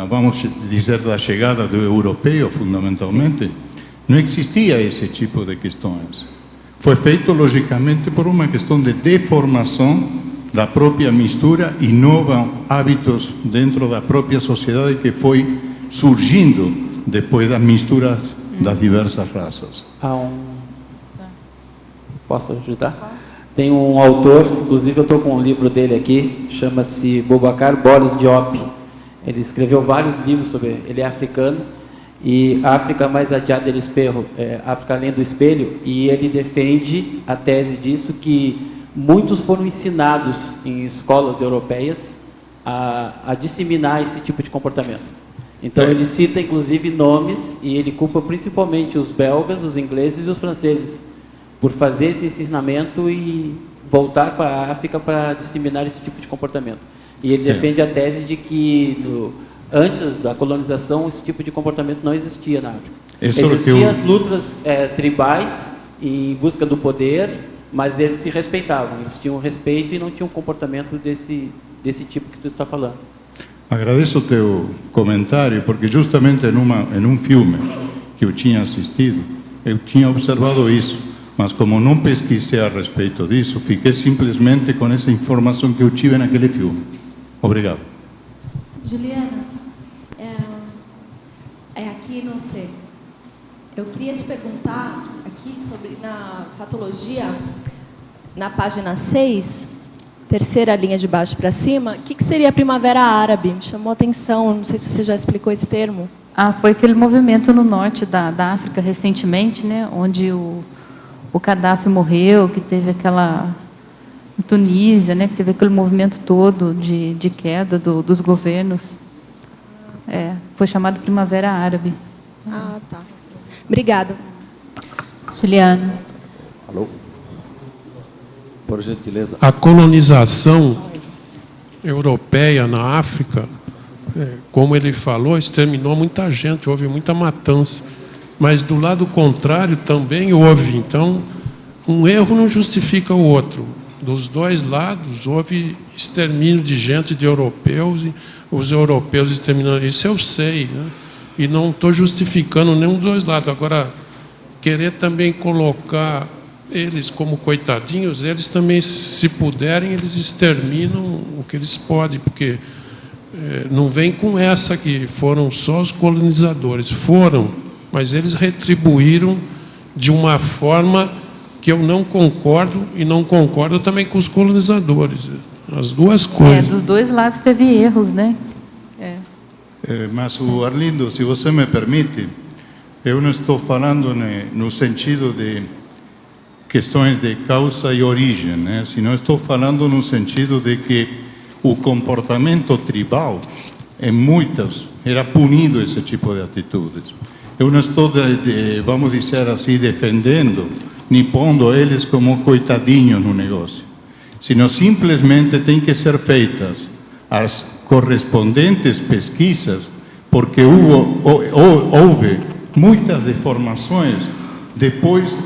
vamos dizer, da chegada do europeu, fundamentalmente, não existia esse tipo de questões. Foi feito, logicamente, por uma questão de deformação da própria mistura e novos hábitos dentro da própria sociedade que foi surgindo depois das misturas das diversas raças. Posso ajudar? Tem um autor, inclusive eu estou com um livro dele aqui, chama-se Boubacar Boris Diop. Ele escreveu vários livros sobre... Ele é africano, e África mais adiada del Espelho, África além do espelho, e ele defende a tese disso, que muitos foram ensinados em escolas europeias a disseminar esse tipo de comportamento. Então ele cita inclusive nomes, e ele culpa principalmente os belgas, os ingleses e os franceses por fazer esse ensinamento e voltar para a África para disseminar esse tipo de comportamento. E ele defende a tese de que antes da colonização esse tipo de comportamento não existia na África. Existiam as lutas tribais em busca do poder, mas eles se respeitavam, eles tinham respeito e não tinham um comportamento desse tipo que tu está falando. Agradeço o teu comentário, porque justamente em um filme que eu tinha assistido, eu tinha observado isso, mas como não pesquisei a respeito disso, fiquei simplesmente com essa informação que eu tive naquele filme. Obrigado. Juliana, aqui não sei. Eu queria te perguntar aqui sobre, na fatologia, na página 6, terceira linha de baixo para cima, o que seria a Primavera Árabe? Me chamou a atenção, não sei se você já explicou esse termo. Foi aquele movimento no norte da África recentemente, né, onde o Gaddafi morreu, que teve aquela... Em Tunísia, né, que teve aquele movimento todo de queda dos governos. Foi chamado Primavera Árabe. Tá. Obrigada. Juliana. Alô? Por gentileza. A colonização europeia na África, como ele falou, exterminou muita gente, houve muita matança. Mas do lado contrário também houve. Então, um erro não justifica o outro. Dos dois lados houve extermínio de gente, de europeus, e os europeus exterminando. Isso eu sei, né? E não estou justificando nenhum dos dois lados. Agora, querer também colocar eles, como coitadinhos, eles também, se puderem, eles exterminam o que eles podem, porque não vem com essa que foram só os colonizadores. Foram, mas eles retribuíram de uma forma que eu não concordo, e não concordo também com os colonizadores. As duas coisas. Dos dois lados teve erros, né? Mas, Arlindo, se você me permite, eu não estou falando no sentido de questões de causa e origem, né? Senão estou falando no sentido de que o comportamento tribal, em muitas, era punido esse tipo de atitudes. Eu não estou, vamos dizer assim, defendendo, nem pondo eles como coitadinhos no negócio, senão simplesmente tem que ser feitas as correspondentes pesquisas, porque houve muitas deformações depois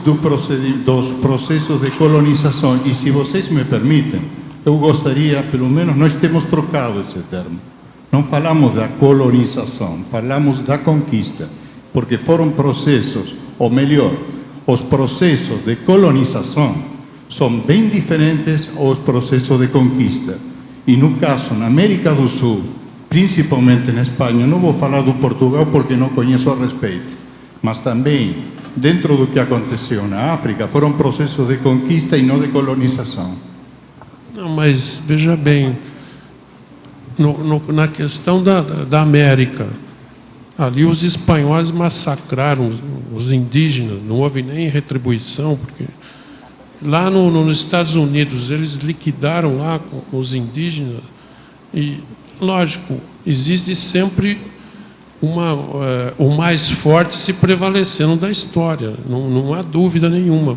dos processos de colonização. E se vocês me permitem, eu gostaria, pelo menos, nós temos trocado esse termo. Não falamos da colonização, falamos da conquista, porque foram processos, ou melhor, os processos de colonização são bem diferentes aos processos de conquista. E no caso, na América do Sul, principalmente na Espanha, não vou falar do Portugal porque não conheço a respeito, mas também, dentro do que aconteceu na África, foram processos de conquista e não de colonização. Não, mas, veja bem, na questão da América, ali os espanhóis massacraram os indígenas, não houve nem retribuição, porque lá nos Estados Unidos eles liquidaram lá com os indígenas e, lógico, existe sempre o mais forte se prevalecendo da história, não há dúvida nenhuma.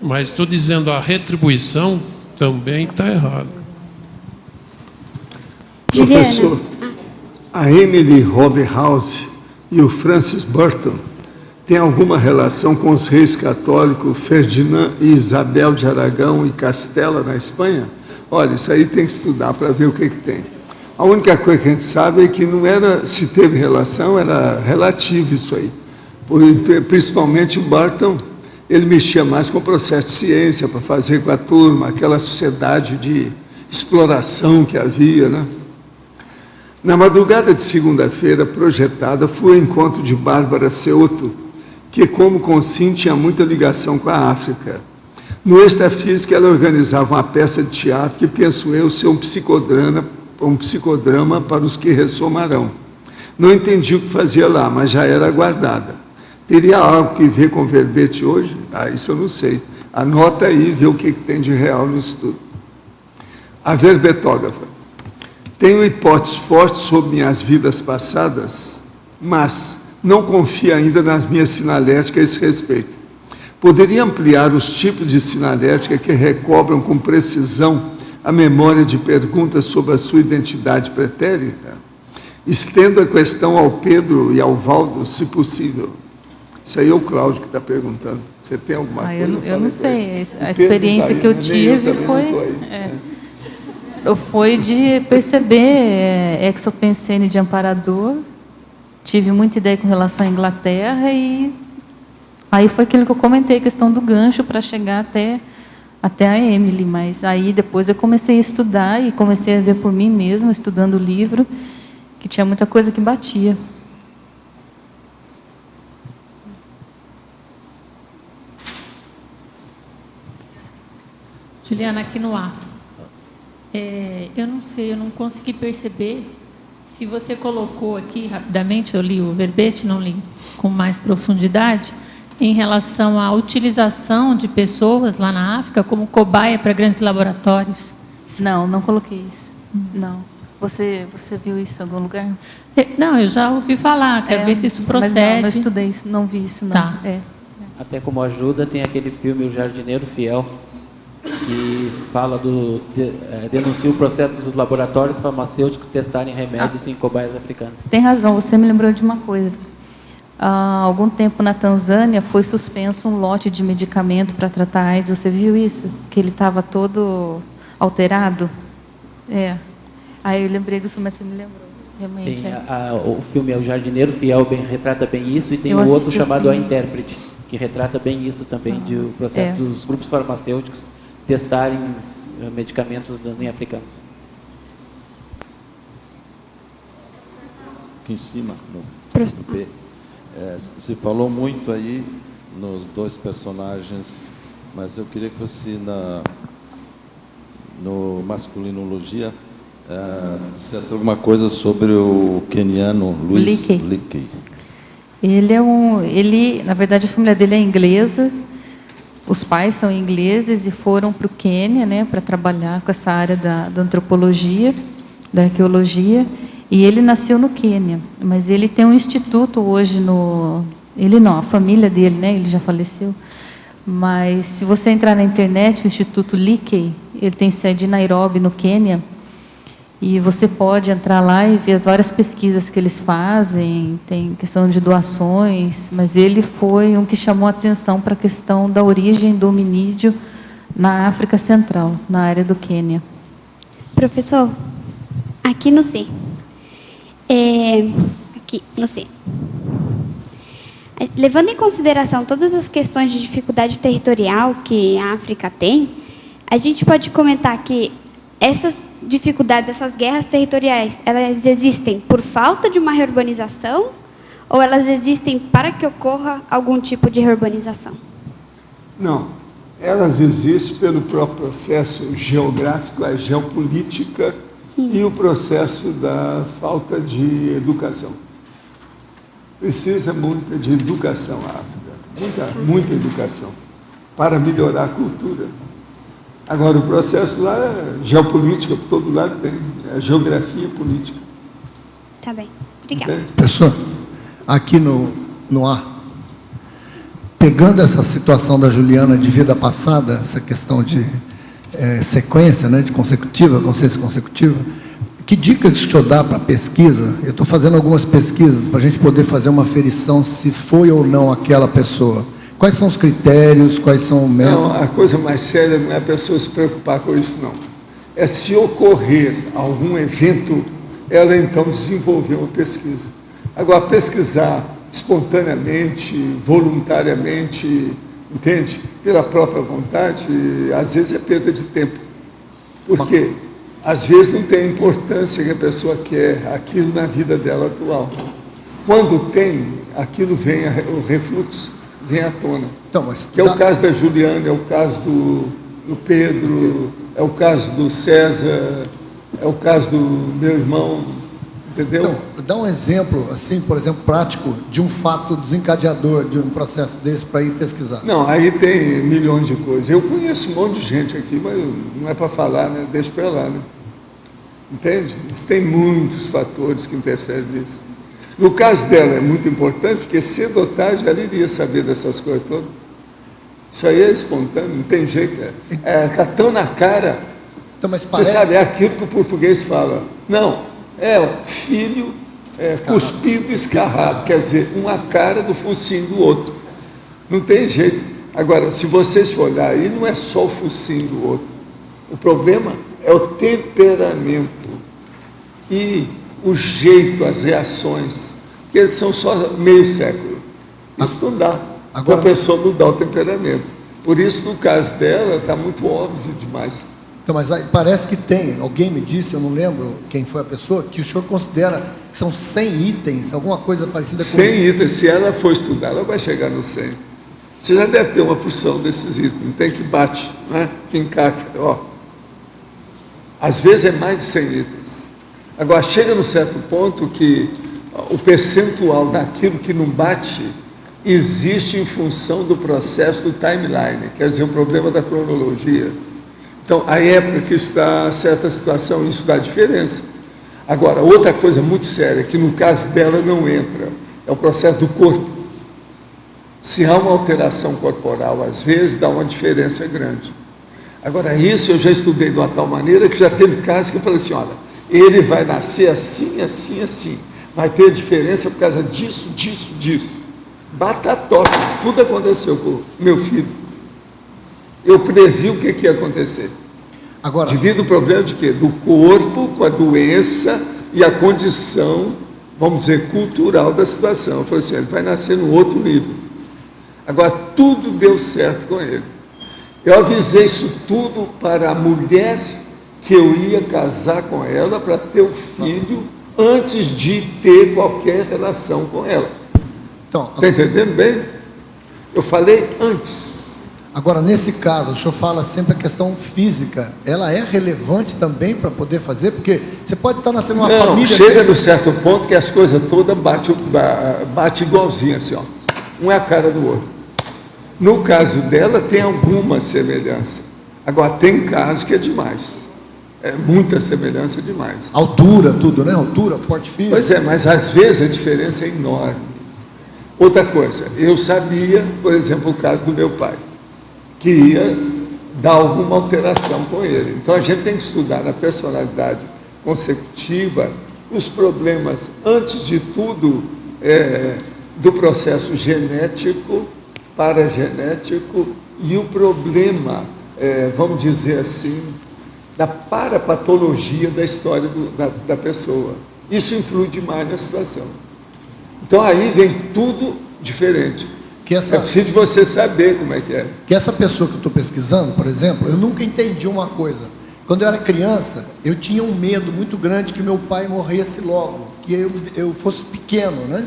Mas estou dizendo, a retribuição também está errada. Professor, a Emily Roberthouse e o Francis Burton têm alguma relação com os reis católicos Ferdinand e Isabel de Aragão e Castela, na Espanha? Olha, isso aí tem que estudar para ver o que tem. A única coisa que a gente sabe é que não era, se teve relação, era relativo isso aí. Principalmente o Burton, ele mexia mais com o processo de ciência, para fazer com a turma, aquela sociedade de exploração que havia, né? Na madrugada de segunda-feira projetada, fui ao encontro de Bárbara Seoto, que, como Consim, tinha muita ligação com a África. No Extrafísica, ela organizava uma peça de teatro que, penso eu, ser um psicodrama para os que ressomarão. Não entendi o que fazia lá, mas já era aguardada. Teria algo que ver com o verbete hoje? Isso eu não sei. Anota aí e vê o que tem de real no estudo. A verbetógrafa. Tenho hipóteses fortes sobre minhas vidas passadas, mas não confio ainda nas minhas sinaléticas a esse respeito. Poderia ampliar os tipos de sinalética que recobram com precisão a memória de perguntas sobre a sua identidade pretérita? Estendo a questão ao Pedro e ao Valdo, se possível. Isso aí é o Cláudio que está perguntando. Você tem alguma coisa? Eu não sei. A experiência que eu tive foi de perceber exopensene de amparador. Tive muita ideia com relação à Inglaterra e aí foi aquilo que eu comentei, a questão do gancho para chegar até a Emily. Mas aí depois eu comecei a estudar e comecei a ver por mim mesma, estudando o livro, que tinha muita coisa que batia. Juliana, aqui no ar. Eu não sei, eu não consegui perceber se você colocou aqui, rapidamente, eu li o verbete, não li com mais profundidade, em relação à utilização de pessoas lá na África como cobaia para grandes laboratórios. Não coloquei isso. Não. Você viu isso em algum lugar? Não, eu já ouvi falar, quero ver se isso procede. Mas não estudei isso, não vi isso, não. Tá. Até como ajuda, tem aquele filme O Jardineiro Fiel, que fala denuncia o processo dos laboratórios farmacêuticos testarem remédios em cobaias africanas. Tem razão, você me lembrou de uma coisa. Há algum tempo na Tanzânia foi suspenso um lote de medicamento para tratar AIDS. Você viu isso? Que ele estava todo alterado? Aí eu lembrei do filme, você me lembrou. Realmente, o filme é O Jardineiro Fiel, retrata bem isso, e tem um outro chamado A Intérprete. que retrata bem isso também, de o processo dos grupos farmacêuticos testarem os medicamentos em africanos. Aqui em cima, no P. Se falou muito aí nos dois personagens, mas eu queria que você, no masculinologia, dissesse alguma coisa sobre o queniano Louis Leakey. Ele, na verdade, a família dele é inglesa, os pais são ingleses e foram para o Quênia, né, para trabalhar com essa área da antropologia, da arqueologia, e ele nasceu no Quênia, mas ele tem um instituto hoje ele não, a família dele, né, ele já faleceu, mas se você entrar na internet, o Instituto Leakey, ele tem sede em Nairobi, no Quênia, e você pode entrar lá e ver as várias pesquisas que eles fazem, tem questão de doações, mas ele foi um que chamou a atenção para a questão da origem do hominídeo na África Central, na área do Quênia. Professor, aqui no C. Aqui no C. Levando em consideração todas as questões de dificuldade territorial que a África tem, a gente pode comentar que essas dificuldades, essas guerras territoriais, elas existem por falta de uma reurbanização ou elas existem para que ocorra algum tipo de reurbanização? Não, elas existem pelo próprio processo geográfico, a geopolítica e o processo da falta de educação. Precisa muito de educação a África, muita educação, para melhorar a cultura. Agora, o processo lá é geopolítica, por todo lado tem, é geografia política. Tá bem, obrigada. Entende? Professor, aqui no A, pegando essa situação da Juliana de vida passada, essa questão de sequência, né, de consecutiva, consciência consecutiva, que dica que o senhor dá para pesquisa? Eu estou fazendo algumas pesquisas para a gente poder fazer uma aferição se foi ou não aquela pessoa. Quais são os critérios, quais são os métodos? Não, a coisa mais séria não é a pessoa se preocupar com isso, não. É se ocorrer algum evento, ela então desenvolver uma pesquisa. Agora, pesquisar espontaneamente, voluntariamente, entende? Pela própria vontade, às vezes é perda de tempo. Porque, às vezes, não tem a importância que a pessoa quer aquilo na vida dela atual. Quando tem, aquilo vem o refluxo. Vem à tona. Então, que é o caso da Juliana, é o caso do Pedro, é o caso do César, é o caso do meu irmão, entendeu? Então, dá um exemplo, assim, por exemplo, prático, de um fato desencadeador de um processo desse para ir pesquisar. Não, aí tem milhões de coisas. Eu conheço um monte de gente aqui, mas não é para falar, né? Deixa para lá, né? Entende? Tem muitos fatores que interferem nisso. No caso dela é muito importante, porque cedo ou tarde ela iria saber dessas coisas todas. Isso aí é espontâneo, não tem jeito. Está tão na cara. Então, mas você sabe, é aquilo que o português fala. Não, é filho cuspido e escarrado. Quer dizer, uma cara do focinho do outro. Não tem jeito. Agora, se vocês for olhar aí, não é só o focinho do outro. O problema é o temperamento. E o jeito, as reações, que eles são só meio século. Isso não dá. Agora, a pessoa mudar o temperamento. Por isso, no caso dela, está muito óbvio demais. Então, mas aí parece que tem, alguém me disse, eu não lembro quem foi a pessoa, que o senhor considera que são 100 itens, alguma coisa parecida com 100 itens, se ela for estudar, ela vai chegar no 100. Você já deve ter uma porção desses itens, não tem que bate, né? Que encaixa, ó. Às vezes é mais de 100 itens. Agora, chega num certo ponto que o percentual daquilo que não bate existe em função do processo do timeline, quer dizer, o problema da cronologia. Então, a época que está certa situação, isso dá diferença. Agora, outra coisa muito séria, que no caso dela não entra, é o processo do corpo. Se há uma alteração corporal, às vezes, dá uma diferença grande. Agora, isso eu já estudei de uma tal maneira que já teve casos que eu falei assim, olha, ele vai nascer assim, assim, assim. Vai ter diferença por causa disso, disso, disso. Batatota, tudo aconteceu com o meu filho. Eu previ o que ia acontecer. Agora, devido ao problema de quê? Do corpo com a doença e a condição, vamos dizer, cultural da situação. Eu falei assim, ele vai nascer num outro nível. Agora, tudo deu certo com ele. Eu avisei isso tudo para a mulher que eu ia casar com ela para ter o filho antes de ter qualquer relação com ela. Então, está entendendo bem? Eu falei antes. Agora, nesse caso, o senhor fala sempre a questão física. Ela é relevante também para poder fazer? Porque você pode estar nascendo numa família... Chega no certo ponto que as coisas todas bate igualzinho, assim, ó. Um é a cara do outro. No caso dela, tem alguma semelhança. Agora, tem casos que é demais. É muita semelhança demais. Altura, tudo, né? Altura, porte físico. Pois é, mas às vezes a diferença é enorme. Outra coisa, eu sabia, por exemplo, o caso do meu pai, que ia dar alguma alteração com ele. Então, a gente tem que estudar na personalidade consecutiva os problemas, antes de tudo, do processo genético, paragenético e o problema, vamos dizer assim, da parapatologia da história da pessoa. Isso influi demais na situação. Então, aí vem tudo diferente. É preciso de você saber como é que é. Que essa pessoa que eu estou pesquisando, por exemplo, eu nunca entendi uma coisa. Quando eu era criança, eu tinha um medo muito grande que meu pai morresse logo, que eu fosse pequeno, né?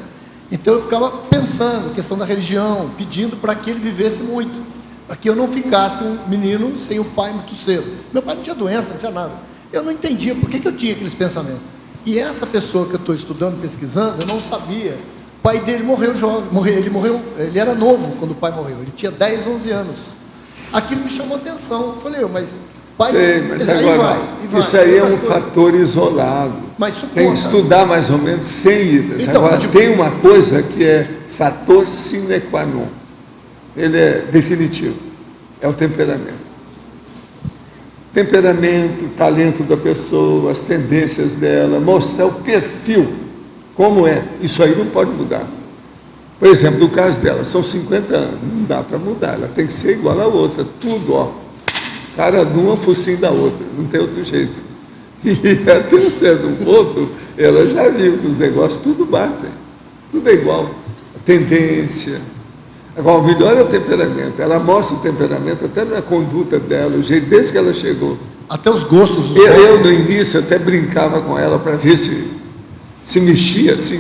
Então eu ficava pensando, questão da religião, pedindo para que ele vivesse muito, para que eu não ficasse um menino sem o pai muito cedo. Meu pai não tinha doença, não tinha nada. Eu não entendia por que eu tinha aqueles pensamentos. E essa pessoa que eu estou estudando, pesquisando, eu não sabia. O pai dele morreu jovem, ele era novo quando o pai morreu, ele tinha 10, 11 anos. Aquilo me chamou a atenção. Eu falei, mas pai... mas agora, isso aí é um fator isolado. Mas tem que estudar mais ou menos 100 itens. Então, agora, tem uma coisa que é fator sine qua non. Ele é definitivo. É o temperamento. Temperamento, talento da pessoa, as tendências dela, mostrar o perfil. Como é? Isso aí não pode mudar. Por exemplo, no caso dela, são 50 anos, não dá para mudar, ela tem que ser igual a outra, tudo, ó. Cara de uma, focinho da outra, não tem outro jeito. E até sendo um pouco, ela já viu que os negócios tudo batem, tudo é igual. A tendência. Agora, o melhor é o temperamento, ela mostra o temperamento até na conduta dela, o jeito desde que ela chegou. Até os gostos. Eu no início, até brincava com ela para ver se mexia assim,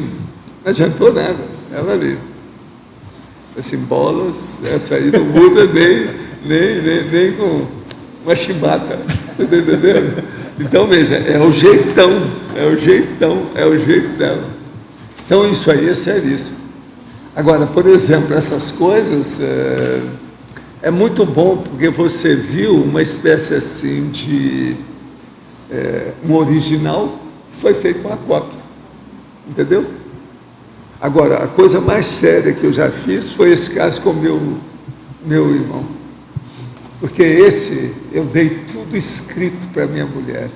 não adiantou nada, ela ali. Assim, bolas, essa aí não muda nem com uma chibata, tá entendendo? Então, veja, é o jeitão dela. Então, isso aí é seríssimo. Agora, por exemplo, essas coisas, é muito bom, porque você viu uma espécie assim de um original que foi feito uma cópia. Entendeu? Agora, a coisa mais séria que eu já fiz foi esse caso com meu irmão. Porque eu dei tudo escrito para minha mulher,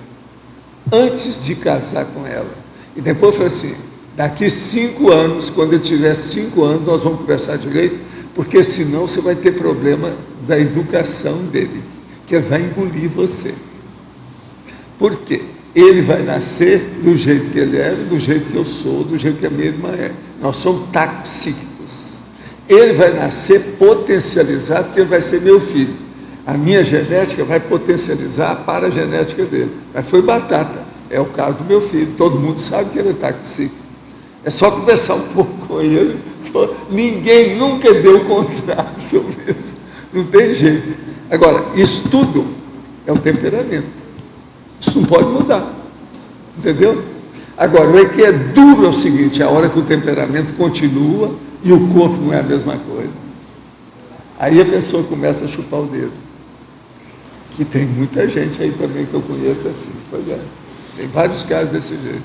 antes de casar com ela. E depois eu falei assim, daqui 5 anos, quando eu tiver 5 anos, nós vamos conversar direito, porque senão você vai ter problema da educação dele, que ele vai engolir você. Por quê? Ele vai nascer do jeito que ele é, do jeito que eu sou, do jeito que a minha irmã é. Nós somos tacos psíquicos. Ele vai nascer potencializado, porque ele vai ser meu filho. A minha genética vai potencializar a paragenética dele. Mas foi batata. É o caso do meu filho. Todo mundo sabe que ele é taco psíquico. É só conversar um pouco com ele. Ninguém nunca deu contrário sobre isso. Não tem jeito. Agora, isso tudo é o temperamento. Isso não pode mudar, entendeu? Agora, o que é duro é o seguinte, a hora que o temperamento continua e o corpo não é a mesma coisa. Aí a pessoa começa a chupar o dedo. Que tem muita gente aí também que eu conheço assim, pois é. Tem vários casos desse jeito.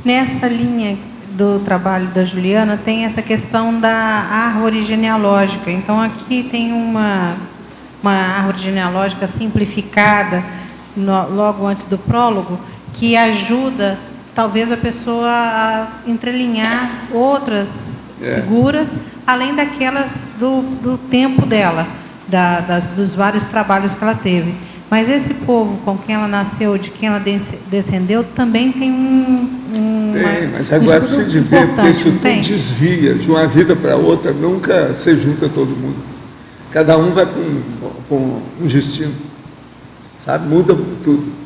Nessa linha do trabalho da Juliana, tem essa questão da árvore genealógica. Então, aqui tem uma árvore genealógica simplificada, logo antes do prólogo, que ajuda talvez a pessoa a entrelinhar outras figuras, além daquelas do tempo dela, dos vários trabalhos que ela teve. Mas esse povo com quem ela nasceu, de quem ela descendeu, também tem Tem, mas agora precisa de ver, porque isso tudo desvia de uma vida para outra, nunca se junta todo mundo. Cada um vai para um destino, sabe? Muda tudo.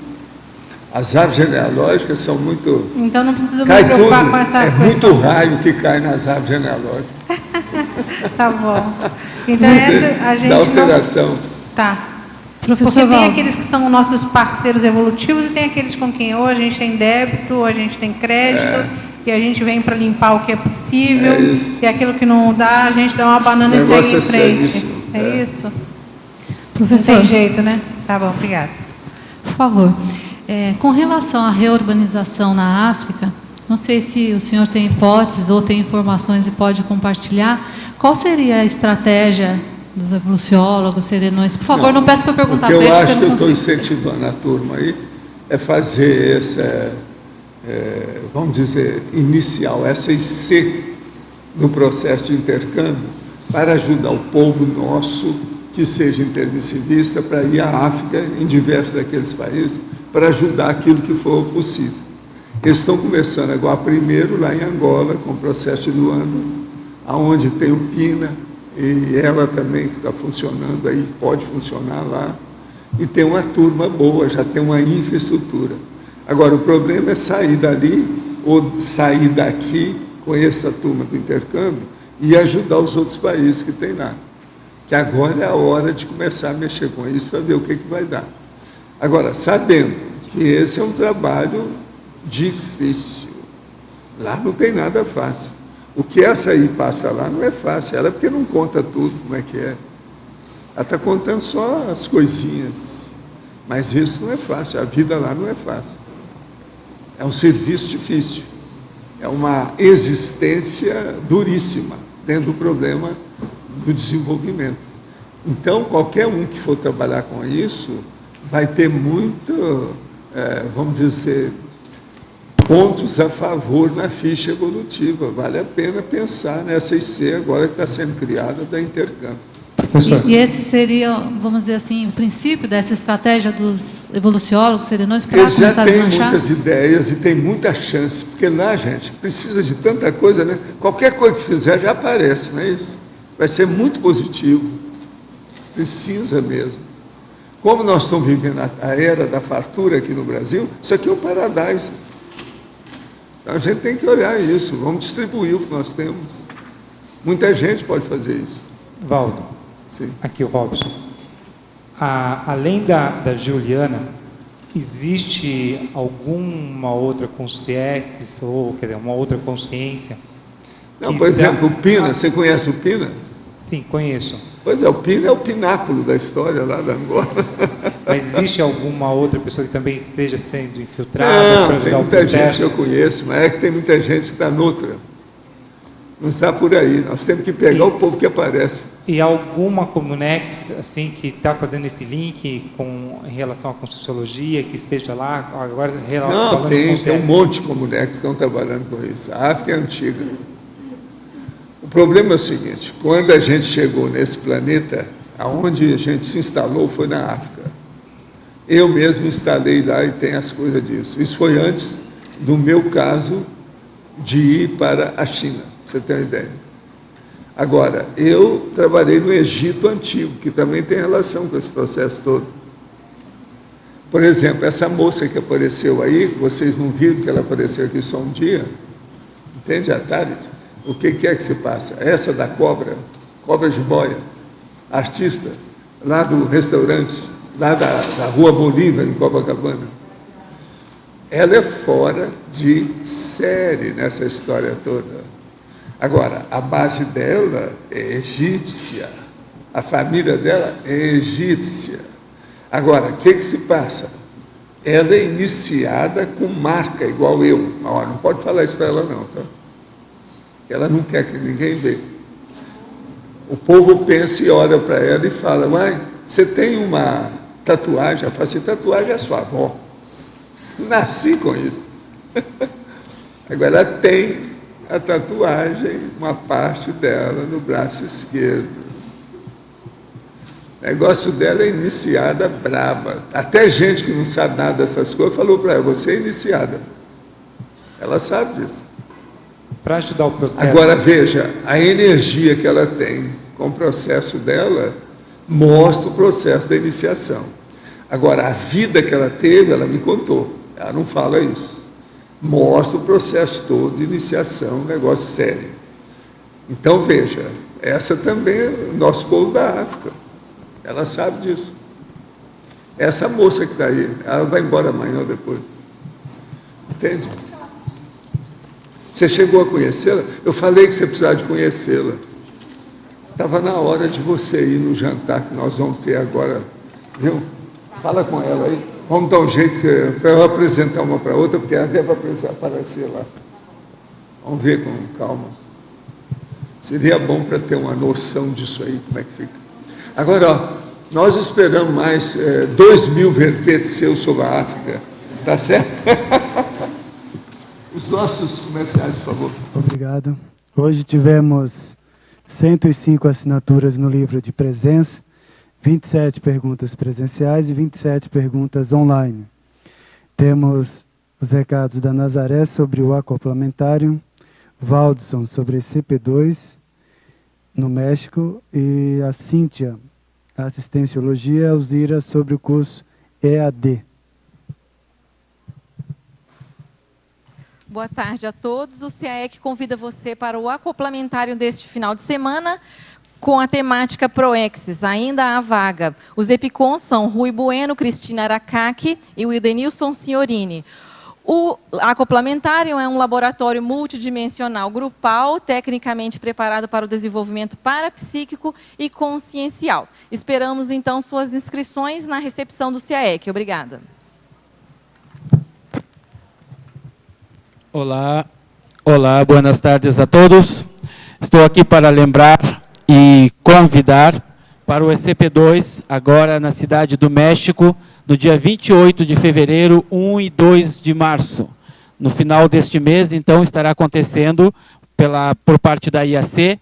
As árvores genealógicas são muito... Então não preciso me cai preocupar tudo. com essa É questão. muito raio que cai nas árvores genealógicas. Tá bom. Então essa a gente da alteração. não... Tá. Professor Porque tem Valdo. aqueles que são nossos parceiros evolutivos e tem aqueles com quem ou a gente tem débito, ou a gente tem crédito, e a gente vem para limpar o que é possível, e aquilo que não dá, a gente dá uma banana e segue em frente. É isso? Professor. Não tem jeito, né? Tá bom, obrigada. Por favor. Com relação à reurbanização na África, não sei se o senhor tem hipóteses ou tem informações e pode compartilhar, qual seria a estratégia dos evoluciólogos, serenões? Por favor, não peço para perguntar para O que eu eles, acho que eu estou consigo. incentivando a turma aí é fazer essa, vamos dizer, inicial, essa IC do processo de intercâmbio para ajudar o povo nosso que seja intermissivista para ir à África, em diversos daqueles países, para ajudar aquilo que for possível. Eles estão começando agora primeiro lá em Angola, com o processo de Luanda, onde tem o PINA, e ela também que está funcionando aí, pode funcionar lá, e tem uma turma boa, já tem uma infraestrutura. Agora, o problema é sair dali, ou sair daqui, com essa turma do intercâmbio, e ajudar os outros países que tem lá. Que agora é a hora de começar a mexer com isso, para ver o que vai dar. Agora, sabendo que esse é um trabalho difícil, lá não tem nada fácil. O que essa aí passa lá não é fácil, ela porque não conta tudo como é que é. Ela está contando só as coisinhas, mas isso não é fácil, a vida lá não é fácil. É um serviço difícil, é uma existência duríssima dentro do problema do desenvolvimento. Então, qualquer um que for trabalhar com isso vai ter muito, vamos dizer, pontos a favor na ficha evolutiva. Vale a pena pensar nessa IC agora que está sendo criada da intercâmbio. E esse seria, vamos dizer assim, o princípio dessa estratégia dos evoluciólogos, serenões, para Eles já começar a têm deslanchar? muitas ideias e tem muita chance, porque lá, gente, precisa de tanta coisa, né? Qualquer coisa que fizer já aparece, não é isso? Vai ser muito positivo. Precisa mesmo. Como nós estamos vivendo a era da fartura aqui no Brasil, isso aqui é um paradise. Então, a gente tem que olhar isso, vamos distribuir o que nós temos. Muita gente pode fazer isso. Valdo, Sim. Aqui o Robson. Além da Juliana, existe alguma outra consciência, ou quer dizer, uma outra consciência? Não, por exemplo, o Pina, você conhece o Pina? Sim, conheço. Pois é, o Pina é o pináculo da história lá da Angola. Mas existe alguma outra pessoa que também esteja sendo infiltrada Não, para tem ajudar o muita processo? gente que eu conheço, mas é que tem muita gente que está noutra. Não está por aí. Nós temos que pegar o povo que aparece. E alguma Comunex assim que está fazendo esse link em relação à Conscienciologia, que esteja lá agora? Não, tem um monte de Comunex que estão trabalhando com isso. A África é antiga. O problema é o seguinte: quando a gente chegou nesse planeta, aonde a gente se instalou foi na África. Eu mesmo me instalei lá e tem as coisas disso. Isso foi antes do meu caso de ir para a China, pra você ter uma ideia. Agora, eu trabalhei no Egito Antigo, que também tem relação com esse processo todo. Por exemplo, essa moça que apareceu aí, vocês não viram que ela apareceu aqui só um dia? Entende, à tarde? O que é que se passa? Essa da cobra jiboia, artista, lá do restaurante, lá da Rua Bolívar, em Copacabana. Ela é fora de série nessa história toda. Agora, a base dela é egípcia, a família dela é egípcia. Agora, o que se passa? Ela é iniciada com marca, igual eu. Não pode falar isso para ela não, tá? Ela não quer que ninguém veja. O povo pensa e olha para ela e fala: mãe, você tem uma tatuagem? Eu falo assim: tatuagem é sua avó. Nasci com isso. Agora ela tem a tatuagem, uma parte dela no braço esquerdo. O negócio dela é iniciada braba. Até gente que não sabe nada dessas coisas falou para ela, você é iniciada. Ela sabe disso. Para ajudar o processo. Agora, veja, a energia que ela tem com o processo dela mostra o processo da iniciação. Agora, a vida que ela teve, ela me contou. Ela não fala isso. Mostra o processo todo de iniciação, um negócio sério. Então, veja, essa também é o nosso povo da África. Ela sabe disso. Essa moça que está aí, ela vai embora amanhã ou depois. Entende? Você chegou a conhecê-la? Eu falei que você precisava de conhecê-la. Estava na hora de você ir no jantar que nós vamos ter agora. Viu? Fala com ela aí. Vamos dar um jeito para eu apresentar uma para outra, porque ela deve aparecer lá. Vamos ver com calma. Seria bom para ter uma noção disso aí, como é que fica. Agora, ó, nós esperamos mais 2.000 verbetes seus sobre a África. Tá certo? Os nossos comerciais, por favor. Obrigado. Hoje tivemos 105 assinaturas no livro de presença, 27 perguntas presenciais e 27 perguntas online. Temos os recados da Nazaré sobre o acoplamentário, Valdson sobre CP2 no México e a Cíntia, a Assistenciologia, Alzira sobre o curso EAD. Boa tarde a todos. O CAEC convida você para o acoplamentário deste final de semana com a temática Proexis. Ainda há vaga. Os EPICOM são Rui Bueno, Cristina Aracaki e Wildenilson Signorini. O acoplamentário é um laboratório multidimensional grupal, tecnicamente preparado para o desenvolvimento parapsíquico e consciencial. Esperamos, então, suas inscrições na recepção do CAEC. Obrigada. Olá, boas tardes a todos. Estou aqui para lembrar e convidar para o ECP2, agora na Cidade do México, no dia 28 de fevereiro, 1 e 2 de março. No final deste mês, então, estará acontecendo, por parte da IAC,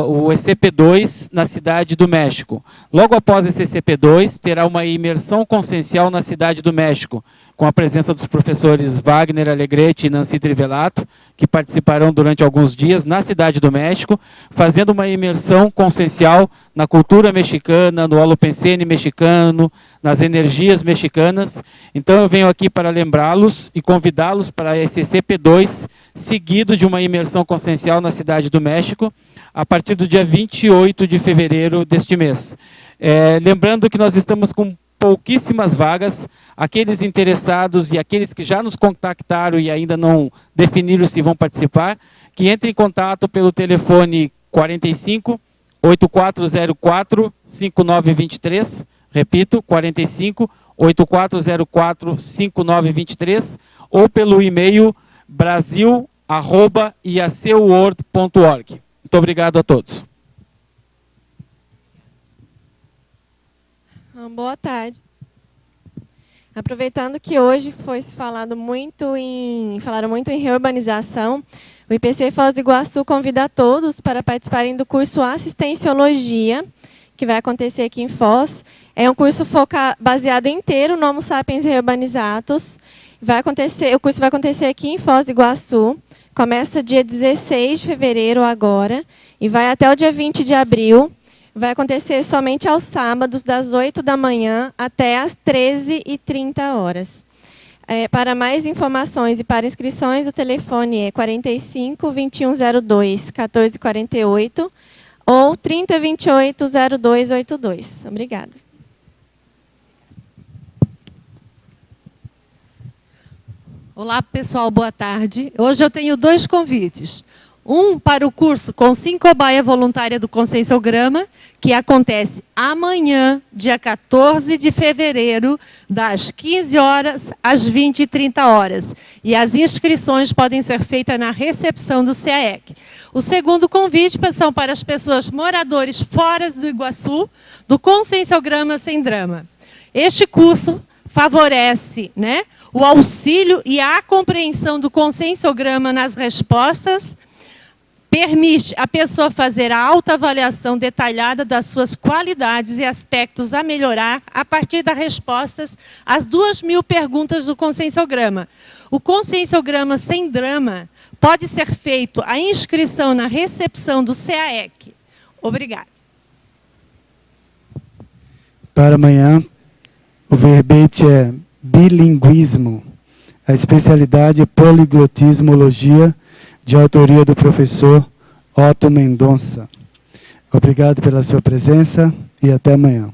o ECP2 na Cidade do México. Logo após esse ECP2, terá uma imersão consciencial na Cidade do México, com a presença dos professores Wagner Alegretti e Nancy Trivelato, que participarão durante alguns dias na Cidade do México, fazendo uma imersão consciencial na cultura mexicana, no holopensene mexicano, nas energias mexicanas. Então eu venho aqui para lembrá-los e convidá-los para esse ECP2, seguido de uma imersão consciencial na Cidade do México, a partir do dia 28 de fevereiro deste mês. Lembrando que nós estamos com pouquíssimas vagas. Aqueles interessados e aqueles que já nos contactaram e ainda não definiram se vão participar, que entrem em contato pelo telefone 45 8404 5923, repito, 45 8404 5923, ou pelo e-mail brasil@iacworld.org. Muito obrigado a todos. Boa tarde. Aproveitando que hoje falaram muito em reurbanização, o IPC Foz do Iguaçu convida a todos para participarem do curso Assistenciologia, que vai acontecer aqui em Foz. É um curso baseado inteiro no Homo Sapiens Reurbanizatus. O curso vai acontecer aqui em Foz do Iguaçu. Começa dia 16 de fevereiro agora e vai até o dia 20 de abril. Vai acontecer somente aos sábados, das 8 da manhã até às 13h30. Para mais informações e para inscrições, o telefone é 45 2102 1448 ou 3028 0282. Obrigada. Olá, pessoal, boa tarde. Hoje eu tenho 2 convites. Um para o curso Consciência Cobaia Voluntária do Conscienciograma, que acontece amanhã, dia 14 de fevereiro, das 15 horas às 20h30. E as inscrições podem ser feitas na recepção do CAEC. O segundo convite são para as pessoas moradores fora do Iguaçu, do Conscienciograma Sem Drama. Este curso favorece, o auxílio e a compreensão do conscienciograma nas respostas permite a pessoa fazer a autoavaliação detalhada das suas qualidades e aspectos a melhorar a partir das respostas às 2.000 perguntas do conscienciograma. O conscienciograma sem drama pode ser feito a inscrição na recepção do CAEC. Obrigada. Para amanhã, o verbete é bilinguismo. A especialidade é poliglotismologia, de autoria do professor Otto Mendonça. Obrigado pela sua presença e até amanhã.